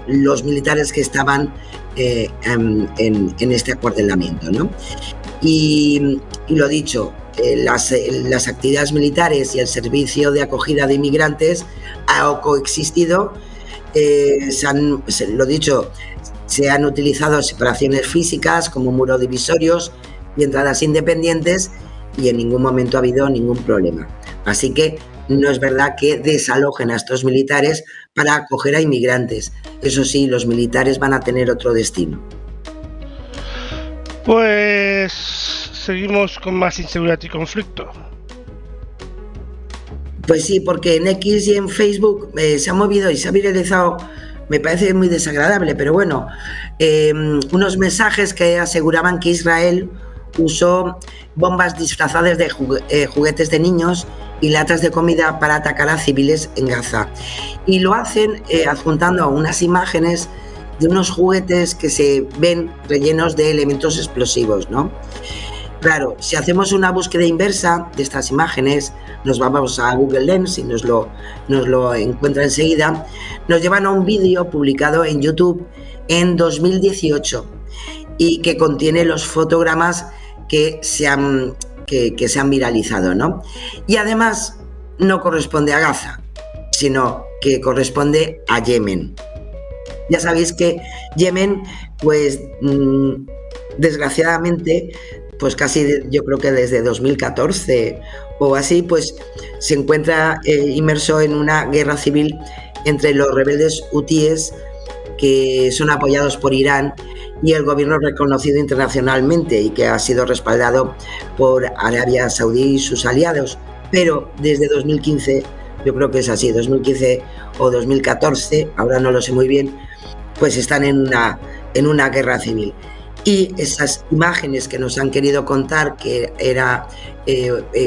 los militares que estaban en este acuartelamiento, ¿no? Y lo dicho, las actividades militares y el servicio de acogida de inmigrantes ha coexistido. Lo dicho, se han utilizado separaciones físicas como muros divisorios y entradas independientes, y en ningún momento ha habido ningún problema. Así que no es verdad que desalojen a estos militares para acoger a inmigrantes. Eso sí, los militares van a tener otro destino. Pues seguimos con más inseguridad y conflicto. Pues sí, porque en X y en Facebook se ha movido y se ha viralizado, me parece muy desagradable, pero bueno, unos mensajes que aseguraban que Israel usó bombas disfrazadas de juguetes de niños y latas de comida para atacar a civiles en Gaza. Y lo hacen adjuntando unas imágenes de unos juguetes que se ven rellenos de elementos explosivos, ¿no? Claro, si hacemos una búsqueda inversa de estas imágenes, nos vamos a Google Lens y nos lo encuentra enseguida, nos llevan a un vídeo publicado en YouTube en 2018 y que contiene los fotogramas que se han viralizado, ¿no? Y además no corresponde a Gaza, sino que corresponde a Yemen. Ya sabéis que Yemen, pues desgraciadamente, pues casi yo creo que desde 2014 o así, pues se encuentra inmerso en una guerra civil entre los rebeldes hutíes, que son apoyados por Irán, y el gobierno reconocido internacionalmente y que ha sido respaldado por Arabia Saudí y sus aliados. Pero desde 2015, yo creo que es así, 2015 o 2014, ahora no lo sé muy bien, pues están en una guerra civil. Y esas imágenes que nos han querido contar que era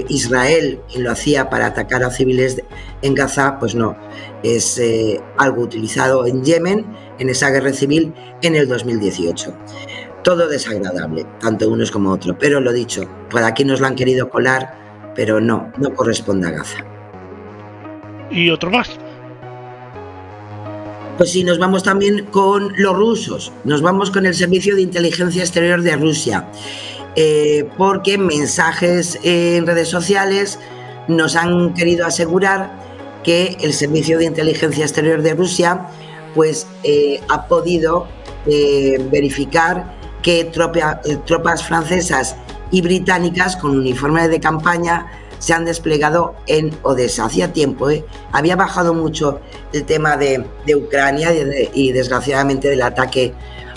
Israel quien lo hacía para atacar a civiles en Gaza, pues no, es algo utilizado en Yemen, en esa guerra civil, en el 2018. Todo desagradable, tanto unos como otros, pero lo dicho, por aquí nos lo han querido colar, pero no corresponde a Gaza. ¿Y otro más? Pues sí, nos vamos también con los rusos, nos vamos con el Servicio de Inteligencia Exterior de Rusia, porque mensajes en redes sociales nos han querido asegurar que el Servicio de Inteligencia Exterior de Rusia pues ha podido verificar que tropas francesas y británicas con uniformes de campaña se han desplegado en Odessa. Hacía tiempo, había bajado mucho el tema de Ucrania y desgraciadamente del ataque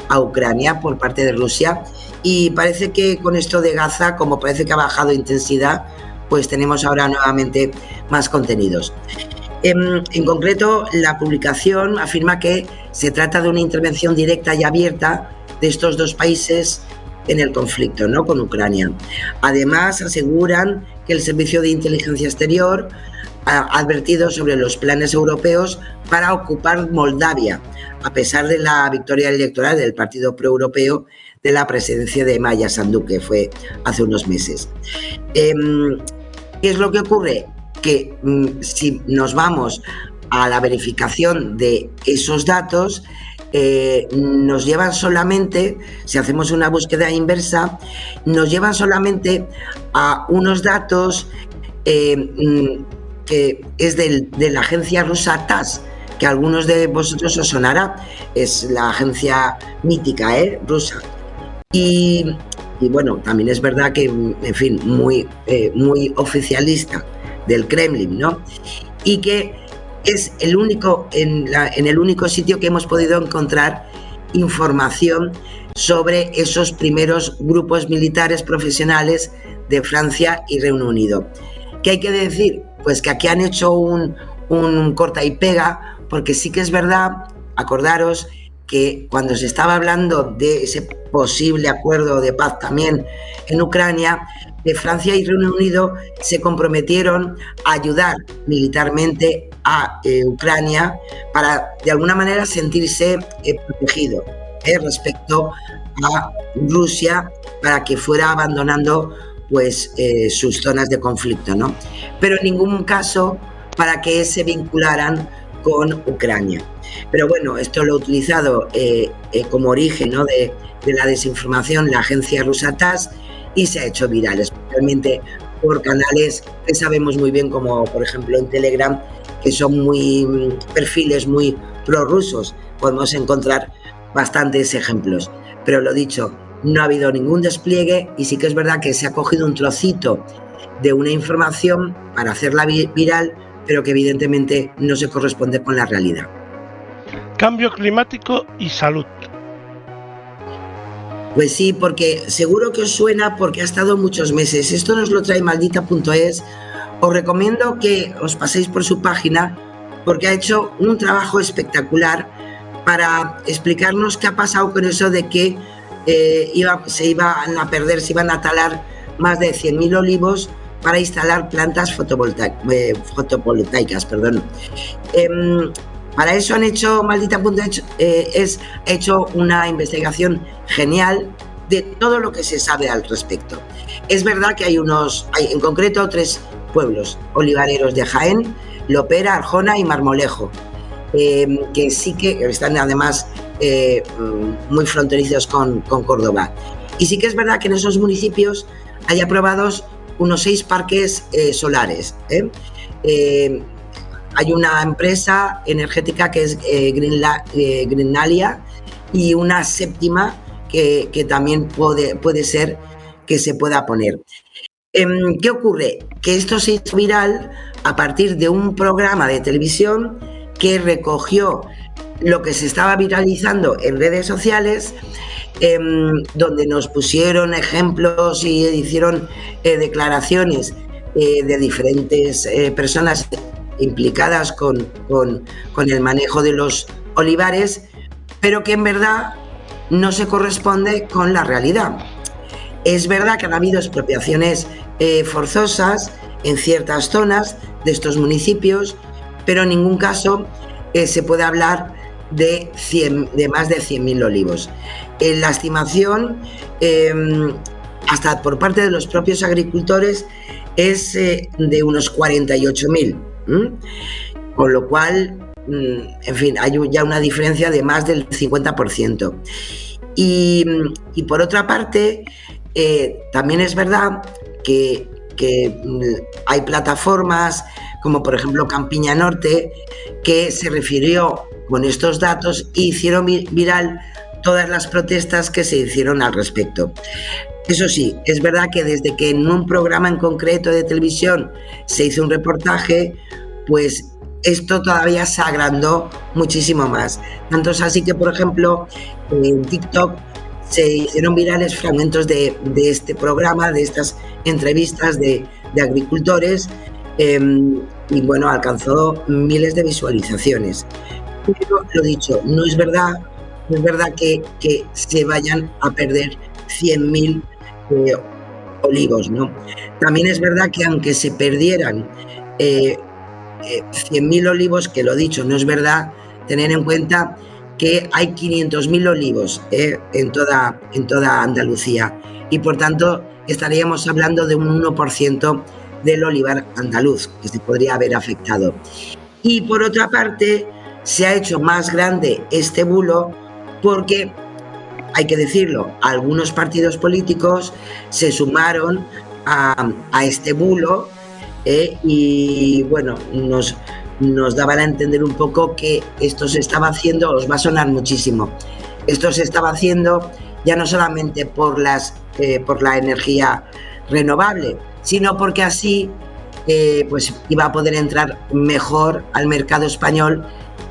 a Ucrania por parte de Rusia, y parece que con esto de Gaza, como parece que ha bajado intensidad, pues tenemos ahora nuevamente más contenidos. En concreto, la publicación afirma que se trata de una intervención directa y abierta de estos dos países en el conflicto, ¿no?, con Ucrania. Además, aseguran que el Servicio de Inteligencia Exterior ha advertido sobre los planes europeos para ocupar Moldavia, a pesar de la victoria electoral del partido proeuropeo de la presidencia de Maya Sandu, que fue hace unos meses. ¿Qué es lo que ocurre? Que si nos vamos a la verificación de esos datos, nos llevan solamente, si hacemos una búsqueda inversa, nos llevan solamente a unos datos que es de la agencia rusa TASS, que a algunos de vosotros os sonará, es la agencia mítica rusa. Y bueno, también es verdad que, en fin, muy oficialista del Kremlin, ¿no? Y que es el único, en el único sitio que hemos podido encontrar información sobre esos primeros grupos militares profesionales de Francia y Reino Unido. ¿Qué hay que decir? Pues que aquí han hecho un corta y pega, porque sí que es verdad, acordaros que cuando se estaba hablando de ese posible acuerdo de paz también en Ucrania, Francia y Reino Unido se comprometieron a ayudar militarmente a Ucrania para de alguna manera sentirse protegido respecto a Rusia, para que fuera abandonando pues sus zonas de conflicto, ¿no? Pero en ningún caso para que se vincularan con Ucrania. Pero bueno, esto lo ha utilizado como origen, ¿no?, de la desinformación la agencia rusa TASS, y se ha hecho viral, especialmente por canales que sabemos muy bien, como por ejemplo en Telegram, que son perfiles muy prorrusos. Podemos encontrar bastantes ejemplos. Pero lo dicho, no ha habido ningún despliegue, y sí que es verdad que se ha cogido un trocito de una información para hacerla viral, pero que evidentemente no se corresponde con la realidad. Cambio climático y salud. Pues sí, porque seguro que os suena, porque ha estado muchos meses. Esto nos lo trae maldita.es. Os recomiendo que os paséis por su página, porque ha hecho un trabajo espectacular para explicarnos qué ha pasado con eso de que se iban a talar más de 100.000 olivos para instalar plantas fotovoltaicas. Para eso han hecho maldita.es, ha hecho una investigación genial de todo lo que se sabe al respecto. Es verdad que hay en concreto 3 pueblos olivareros de Jaén: Lopera, Arjona y Marmolejo, que sí que están además muy fronterizos con Córdoba. Y sí que es verdad que en esos municipios hay aprobados unos 6 parques solares. Hay una empresa energética que es Greenalia, y una 7ª que también puede ser que se pueda poner. ¿Qué ocurre? Que esto se hizo viral a partir de un programa de televisión que recogió lo que se estaba viralizando en redes sociales, donde nos pusieron ejemplos y hicieron declaraciones de diferentes personas implicadas con el manejo de los olivares, pero que en verdad no se corresponde con la realidad. Es verdad que han habido expropiaciones forzosas en ciertas zonas de estos municipios, pero en ningún caso se puede hablar de más de 100.000 olivos. La estimación, hasta por parte de los propios agricultores, es de unos 48.000. Con lo cual, en fin, hay ya una diferencia de más del 50%. Y por otra parte, también es verdad que hay plataformas como por ejemplo Campiña Norte, que se refirió con estos datos e hicieron viral todas las protestas que se hicieron al respecto. Eso sí, es verdad que desde que en un programa en concreto de televisión se hizo un reportaje, pues esto todavía se agrandó muchísimo más. Tanto es así que, por ejemplo, en TikTok se hicieron virales fragmentos de este programa, de estas entrevistas de agricultores, y bueno, alcanzó miles de visualizaciones. Pero lo dicho, no es verdad que se vayan a perder 100.000 olivos, ¿no? También es verdad que aunque se perdieran 100.000 olivos, que lo dicho, no es verdad, tener en cuenta que hay 500.000 olivos en toda Andalucía, y por tanto estaríamos hablando de un 1% del olivar andaluz que se podría haber afectado. Y por otra parte, se ha hecho más grande este bulo porque, hay que decirlo, algunos partidos políticos se sumaron a este bulo, y bueno, nos daban a entender un poco que esto se estaba haciendo, os va a sonar muchísimo, esto se estaba haciendo ya no solamente por la energía renovable, sino porque así pues iba a poder entrar mejor al mercado español,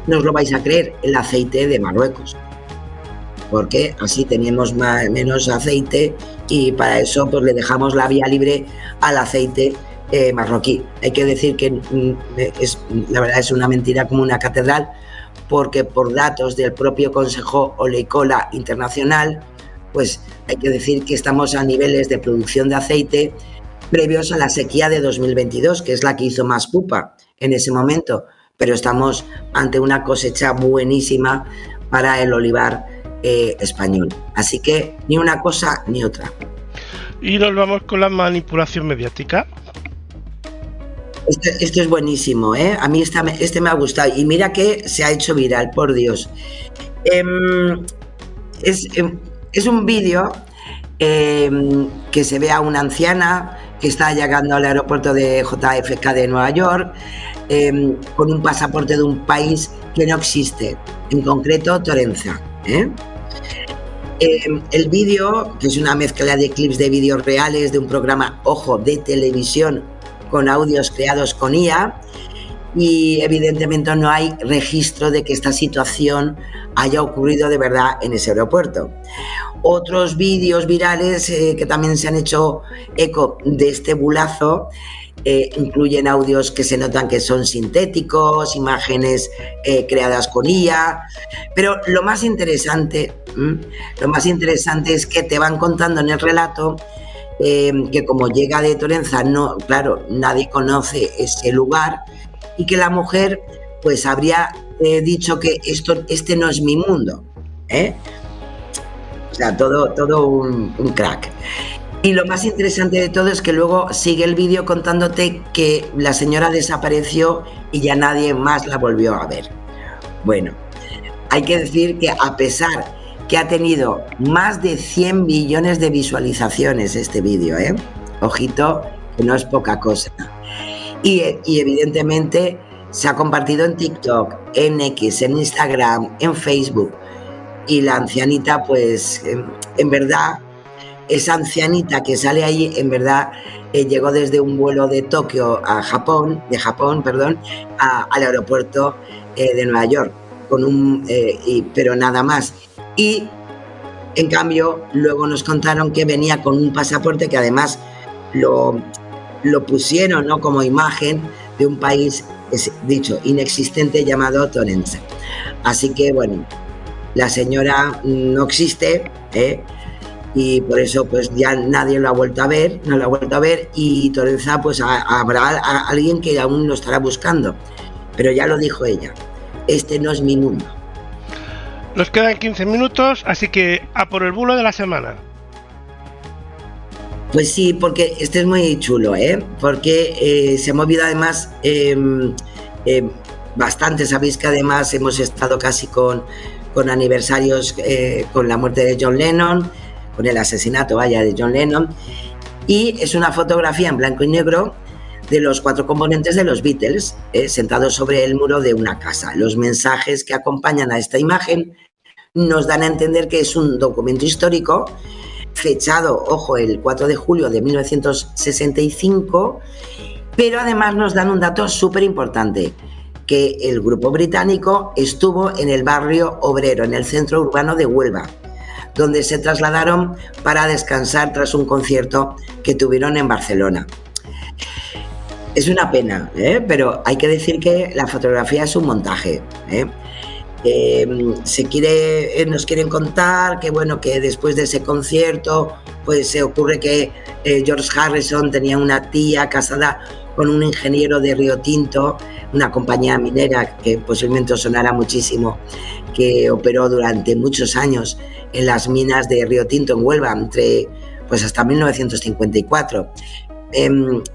no os lo vais a creer, el aceite de Marruecos, porque así teníamos menos aceite, y para eso pues le dejamos la vía libre al aceite marroquí. Hay que decir que la verdad es una mentira como una catedral, porque por datos del propio Consejo Oleícola Internacional, pues hay que decir que estamos a niveles de producción de aceite previos a la sequía de 2022, que es la que hizo más pupa en ese momento. pero estamos ante una cosecha buenísima para el olivar español. Así que ni una cosa ni otra. Y nos vamos con la manipulación mediática. Esto es buenísimo, ¿eh? A mí este me ha gustado. Y mira que se ha hecho viral, por Dios. Es un vídeo que se ve a una anciana que está llegando al aeropuerto de JFK de Nueva York con un pasaporte de un país que no existe, en concreto Torenza. El vídeo, que es una mezcla de clips de vídeos reales de un programa, ojo, de televisión con audios creados con IA, y evidentemente no hay registro de que esta situación haya ocurrido de verdad en ese aeropuerto. Otros vídeos virales que también se han hecho eco de este bulazo incluyen audios que se notan que son sintéticos, imágenes creadas con IA, pero lo más interesante es que te van contando en el relato que como llega de Torenza, no, claro, nadie conoce ese lugar, y que la mujer pues habría dicho que este no es mi mundo, o sea, todo un crack. Y lo más interesante de todo es que luego sigue el vídeo contándote que la señora desapareció y ya nadie más la volvió a ver. Bueno, hay que decir que a pesar que ha tenido más de 100 millones de visualizaciones este vídeo, ojito, que no es poca cosa. Y evidentemente se ha compartido en TikTok, en X, en Instagram, en Facebook. Y la ancianita, pues, en verdad, esa ancianita que sale ahí, en verdad, llegó desde un vuelo de Tokio a Japón, al aeropuerto de Nueva York, pero nada más. Y, en cambio, luego nos contaron que venía con un pasaporte que además lo pusieron, ¿no?, como imagen de un país, dicho, inexistente, llamado Torenza. Así que, bueno, la señora no existe, y por eso pues ya nadie lo ha vuelto a ver, y Torenza pues habrá alguien que aún lo estará buscando, pero ya lo dijo ella, este no es mi mundo. Nos quedan 15 minutos, así que a por el bulo de la semana. Pues sí, porque este es muy chulo, porque se ha movido además bastante. Sabéis que además hemos estado casi con aniversarios con la muerte de John Lennon, con el asesinato, de John Lennon, y es una fotografía en blanco y negro de los 4 componentes de los Beatles sentados sobre el muro de una casa. Los mensajes que acompañan a esta imagen nos dan a entender que es un documento histórico fechado, ojo, el 4 de julio de 1965, pero además nos dan un dato súper importante, que el grupo británico estuvo en el barrio obrero, en el centro urbano de Huelva, donde se trasladaron para descansar tras un concierto que tuvieron en Barcelona. Es una pena, pero hay que decir que la fotografía es un montaje. Nos quieren contar que, bueno, que después de ese concierto pues se ocurre que George Harrison tenía una tía casada con un ingeniero de Río Tinto, una compañía minera que posiblemente os sonará muchísimo, que operó durante muchos años en las minas de Río Tinto en Huelva, pues hasta 1954.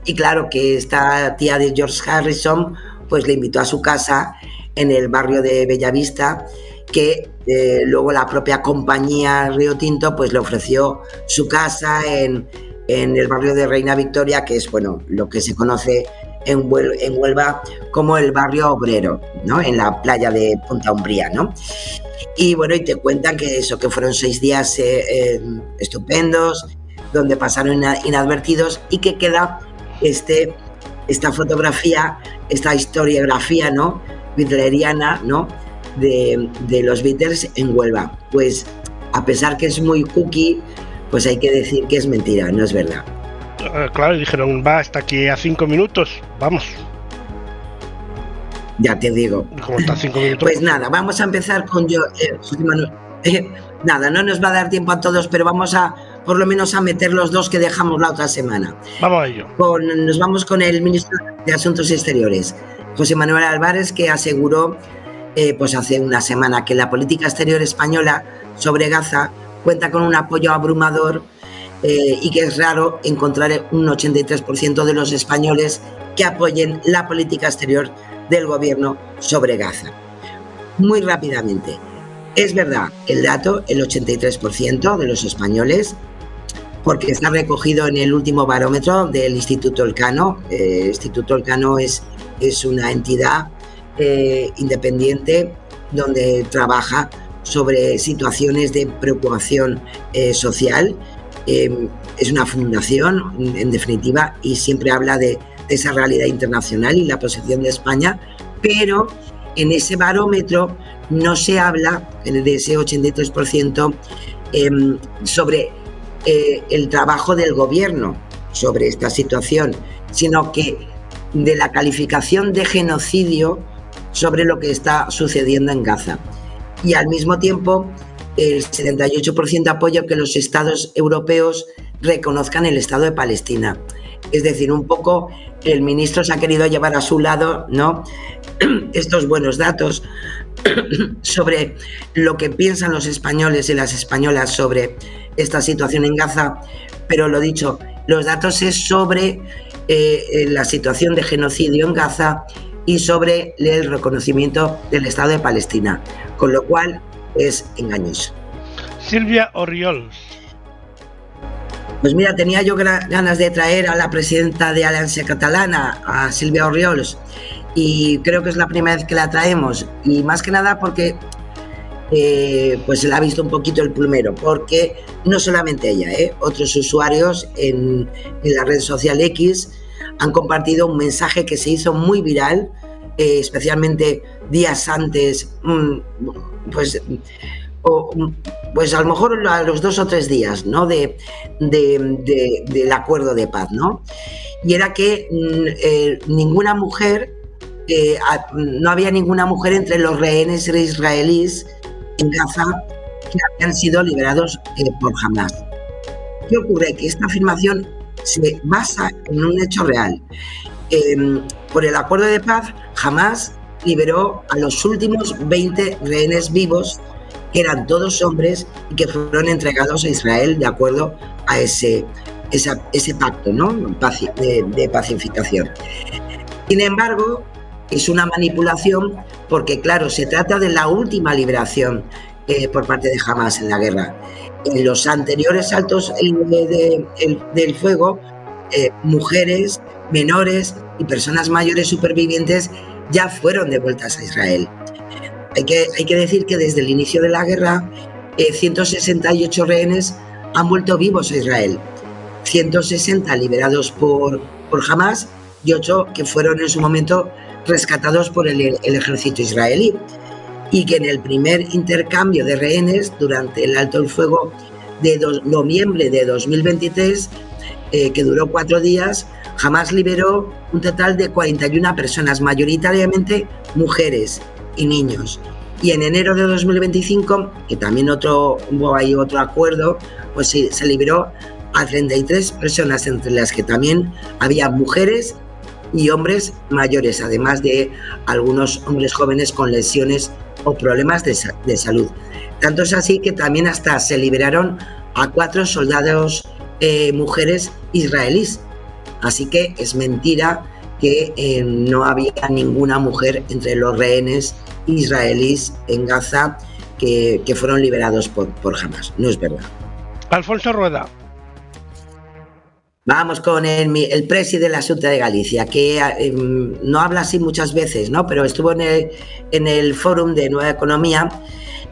Y claro que esta tía de George Harrison pues le invitó a su casa en el barrio de Bellavista, que luego la propia compañía Río Tinto pues le ofreció su casa en el barrio de Reina Victoria, que es, bueno, lo que se conoce en Huelva como el barrio obrero, ¿no?, en la playa de Punta Umbría, ¿no? Y bueno, y te cuentan que fueron 6 días estupendos, donde pasaron inadvertidos, y que queda esta fotografía, esta historiografía, ¿no?, beatleriana, ¿no?, de los Beatles en Huelva. Pues a pesar que es muy cookie, pues hay que decir que es mentira, no es verdad. Claro, dijeron, va hasta aquí a 5 minutos, vamos. Ya te digo. ¿Cómo está 5 minutos? Pues nada, vamos a empezar con nada, no nos va a dar tiempo a todos, pero vamos a por lo menos a meter los dos que dejamos la otra semana. Vamos a ello. Nos vamos con el ministro de Asuntos Exteriores, José Manuel Álvarez, que aseguró pues hace una semana que la política exterior española sobre Gaza cuenta con un apoyo abrumador y que es raro encontrar un 83% de los españoles que apoyen la política exterior del gobierno sobre Gaza. Muy rápidamente, es verdad el dato, el 83% de los españoles, porque está recogido en el último barómetro del Instituto Elcano. El Instituto Elcano es una entidad independiente donde trabaja sobre situaciones de preocupación social. Es una fundación, en definitiva, y siempre habla de esa realidad internacional y la posición de España, pero en ese barómetro no se habla de ese 83% sobre el trabajo del gobierno sobre esta situación, sino que de la calificación de genocidio sobre lo que está sucediendo en Gaza. Y al mismo tiempo, el 78% apoya que los estados europeos reconozcan el Estado de Palestina. Es decir, un poco el ministro se ha querido llevar a su lado, ¿no?, estos buenos datos sobre lo que piensan los españoles y las españolas sobre esta situación en Gaza, pero lo dicho, los datos es sobre la situación de genocidio en Gaza y sobre el reconocimiento del Estado de Palestina, con lo cual es engañoso. Silvia Orriols. Pues mira, tenía yo ganas de traer a la presidenta de Alianza Catalana, a Silvia Orriols, y creo que es la primera vez que la traemos, y más que nada porque pues se la ha visto un poquito el plumero, porque no solamente ella, otros usuarios en la red social X han compartido un mensaje que se hizo muy viral, especialmente días antes, pues a lo mejor a los 2 o 3 días, ¿no?, del acuerdo de paz, ¿no? Y era que ninguna mujer, no había ninguna mujer entre los rehenes israelíes en Gaza que habían sido liberados por Hamás. ¿Qué ocurre? Que esta afirmación se basa en un hecho real. Por el acuerdo de paz, Hamás liberó a los últimos 20 rehenes vivos, que eran todos hombres y que fueron entregados a Israel de acuerdo a ese pacto, ¿no?, de pacificación. Sin embargo, es una manipulación porque, claro, se trata de la última liberación por parte de Hamás en la guerra. En los anteriores saltos del fuego, mujeres, menores y personas mayores supervivientes ya fueron devueltas a Israel. Hay que decir que desde el inicio de la guerra, 168 rehenes han vuelto vivos a Israel, 160 liberados por Hamás y 8 que fueron en su momento rescatados por el ejército israelí, y que en el primer intercambio de rehenes durante el alto el fuego de noviembre de 2023, que duró 4 días, Hamás liberó un total de 41 personas, mayoritariamente mujeres y niños. Y en enero de 2025, que también hubo ahí otro acuerdo, pues se liberó a 33 personas, entre las que también había mujeres y hombres mayores, además de algunos hombres jóvenes con lesiones o problemas de salud. Tanto es así que también hasta se liberaron a 4 soldados mujeres israelíes. Así que es mentira que no había ninguna mujer entre los rehenes israelíes en Gaza que fueron liberados por Hamás. No es verdad. Alfonso Rueda. Vamos con el presi de la Xunta de Galicia, que no habla así muchas veces, ¿no?, pero estuvo en el Fórum de Nueva Economía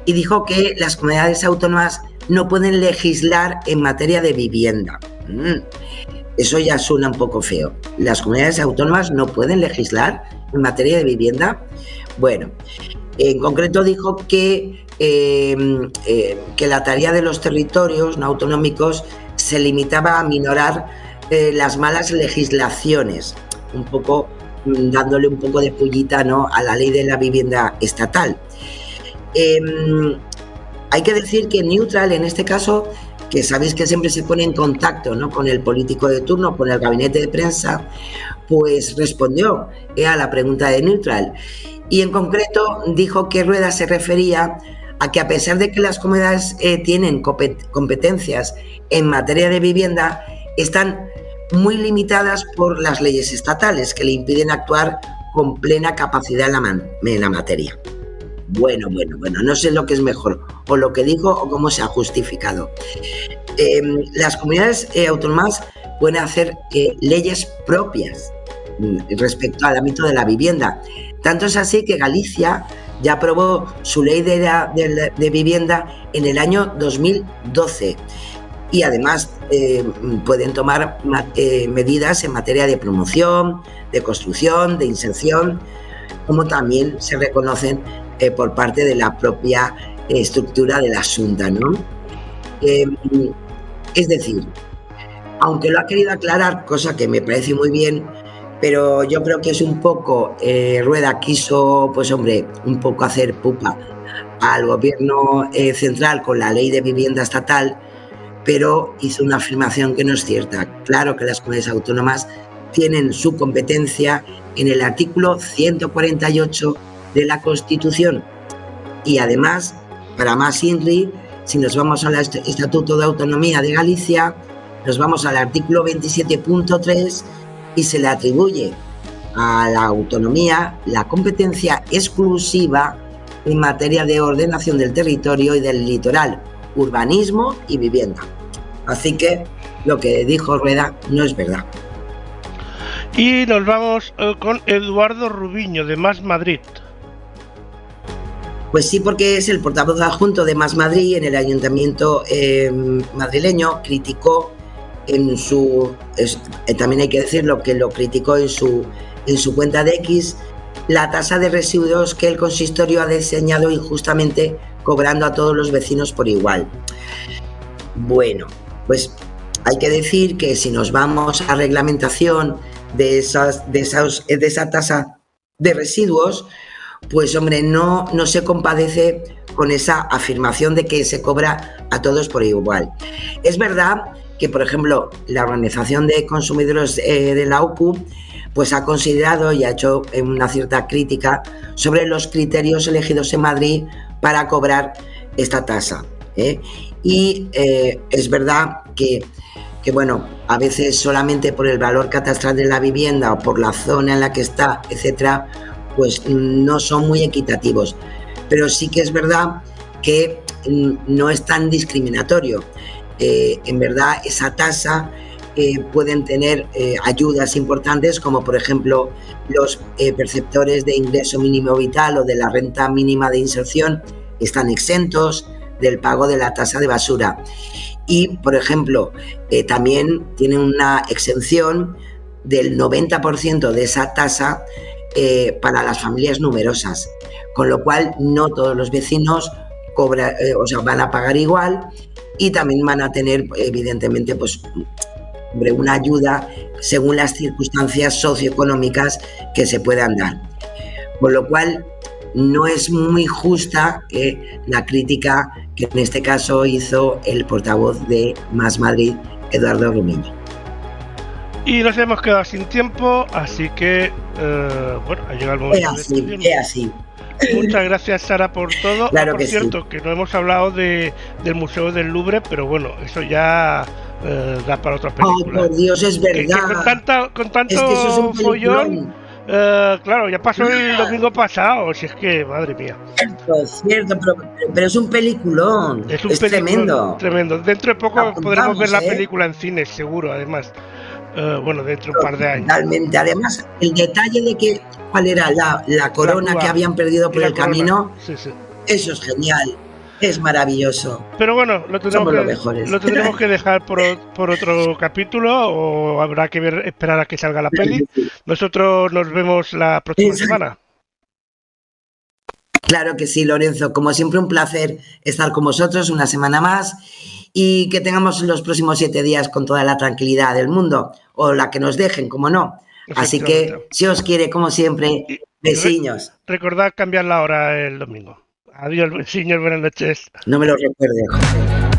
y dijo que las comunidades autónomas no pueden legislar en materia de vivienda. Eso ya suena un poco feo. ¿Las comunidades autónomas no pueden legislar en materia de vivienda? Bueno, en concreto dijo que la tarea de los territorios no autonómicos se limitaba a minorar las malas legislaciones, un poco dándole un poco de pullita, ¿no?, a la ley de la vivienda estatal. Hay que decir que Neutral en este caso que sabéis que siempre se pone en contacto, ¿no?, con el político de turno, con el gabinete de prensa, pues respondió a la pregunta de Neutral. Y en concreto dijo que Rueda se refería a que, a pesar de que las comunidades tienen competencias en materia de vivienda, están muy limitadas por las leyes estatales que le impiden actuar con plena capacidad en la materia. Bueno, no sé lo que es mejor, o lo que dijo o cómo se ha justificado. Las comunidades autónomas pueden hacer leyes propias respecto al ámbito de la vivienda. Tanto es así que Galicia ya aprobó su ley de vivienda en el año 2012 y además pueden tomar medidas en materia de promoción, de construcción, de inserción, como también se reconocen por parte de la propia estructura de la Xunta, ¿no? Es decir, aunque lo ha querido aclarar, cosa que me parece muy bien, pero yo creo que es un poco, Rueda quiso, pues hombre, un poco hacer pupa al gobierno central con la ley de vivienda estatal, pero hizo una afirmación que no es cierta. Claro que las comunidades autónomas tienen su competencia en el artículo 148 de la Constitución. Y además, para más INRI, si nos vamos al Estatuto de Autonomía de Galicia, nos vamos al artículo 27.3 y se le atribuye a la autonomía la competencia exclusiva en materia de ordenación del territorio y del litoral, urbanismo y vivienda. Así que lo que dijo Rueda no es verdad. Y nos vamos con Eduardo Rubiño, de Más Madrid. Pues sí, porque es el portavoz adjunto de Más Madrid en el ayuntamiento madrileño. Criticó en su... también hay que decirlo, que lo criticó en su cuenta de X, la tasa de residuos que el consistorio ha diseñado injustamente, cobrando a todos los vecinos por igual. Bueno, pues hay que decir que si nos vamos a reglamentación de esa tasa de residuos, pues hombre, no se compadece con esa afirmación de que se cobra a todos por igual. Es verdad que, por ejemplo, la Organización de Consumidores de la OCU pues ha considerado y ha hecho una cierta crítica sobre los criterios elegidos en Madrid para cobrar esta tasa. Y es verdad que bueno, a veces solamente por el valor catastral de la vivienda o por la zona en la que está, etcétera, pues no son muy equitativos. Pero sí que es verdad que no es tan discriminatorio. En verdad, esa tasa pueden tener ayudas importantes, como por ejemplo los perceptores de ingreso mínimo vital o de la renta mínima de inserción están exentos del pago de la tasa de basura. Y, por ejemplo, también tienen una exención del 90% de esa tasa para las familias numerosas, con lo cual no todos los vecinos van a pagar igual, y también van a tener, evidentemente, pues una ayuda según las circunstancias socioeconómicas que se puedan dar. Con lo cual, no es muy justa la crítica que en este caso hizo el portavoz de Más Madrid, Eduardo Rubiño. Y nos hemos quedado sin tiempo, así que, bueno, ha llegado el momento de despedirnos. Es así. Muchas gracias, Sara, por todo. Claro, por que cierto, sí. que no hemos hablado del Museo del Louvre, pero bueno, eso ya da para otra película. Oh, por Dios, es verdad. Con tanto es que eso es un follón, claro, ya pasó el domingo pasado, si es que, madre mía. Es cierto, pero es un peliculón. Es tremendo. Tremendo. Dentro de poco podremos ver la película en cines, seguro, además. Bueno, dentro de un par de años. Totalmente. Además, el detalle de que cuál era la corona que habían perdido por el camino, sí. Eso es genial, es maravilloso. Pero bueno, lo tendremos que dejar por otro capítulo, o habrá que esperar a que salga la peli. Nosotros nos vemos la próxima semana. Claro que sí, Lorenzo. Como siempre, un placer estar con vosotros una semana más, y que tengamos los próximos 7 días con toda la tranquilidad del mundo, o la que nos dejen, como no. Así que, si os quiere, como siempre, besiños. Recordad cambiar la hora el domingo. Adiós, besiños, buenas noches. No me lo recuerde, José.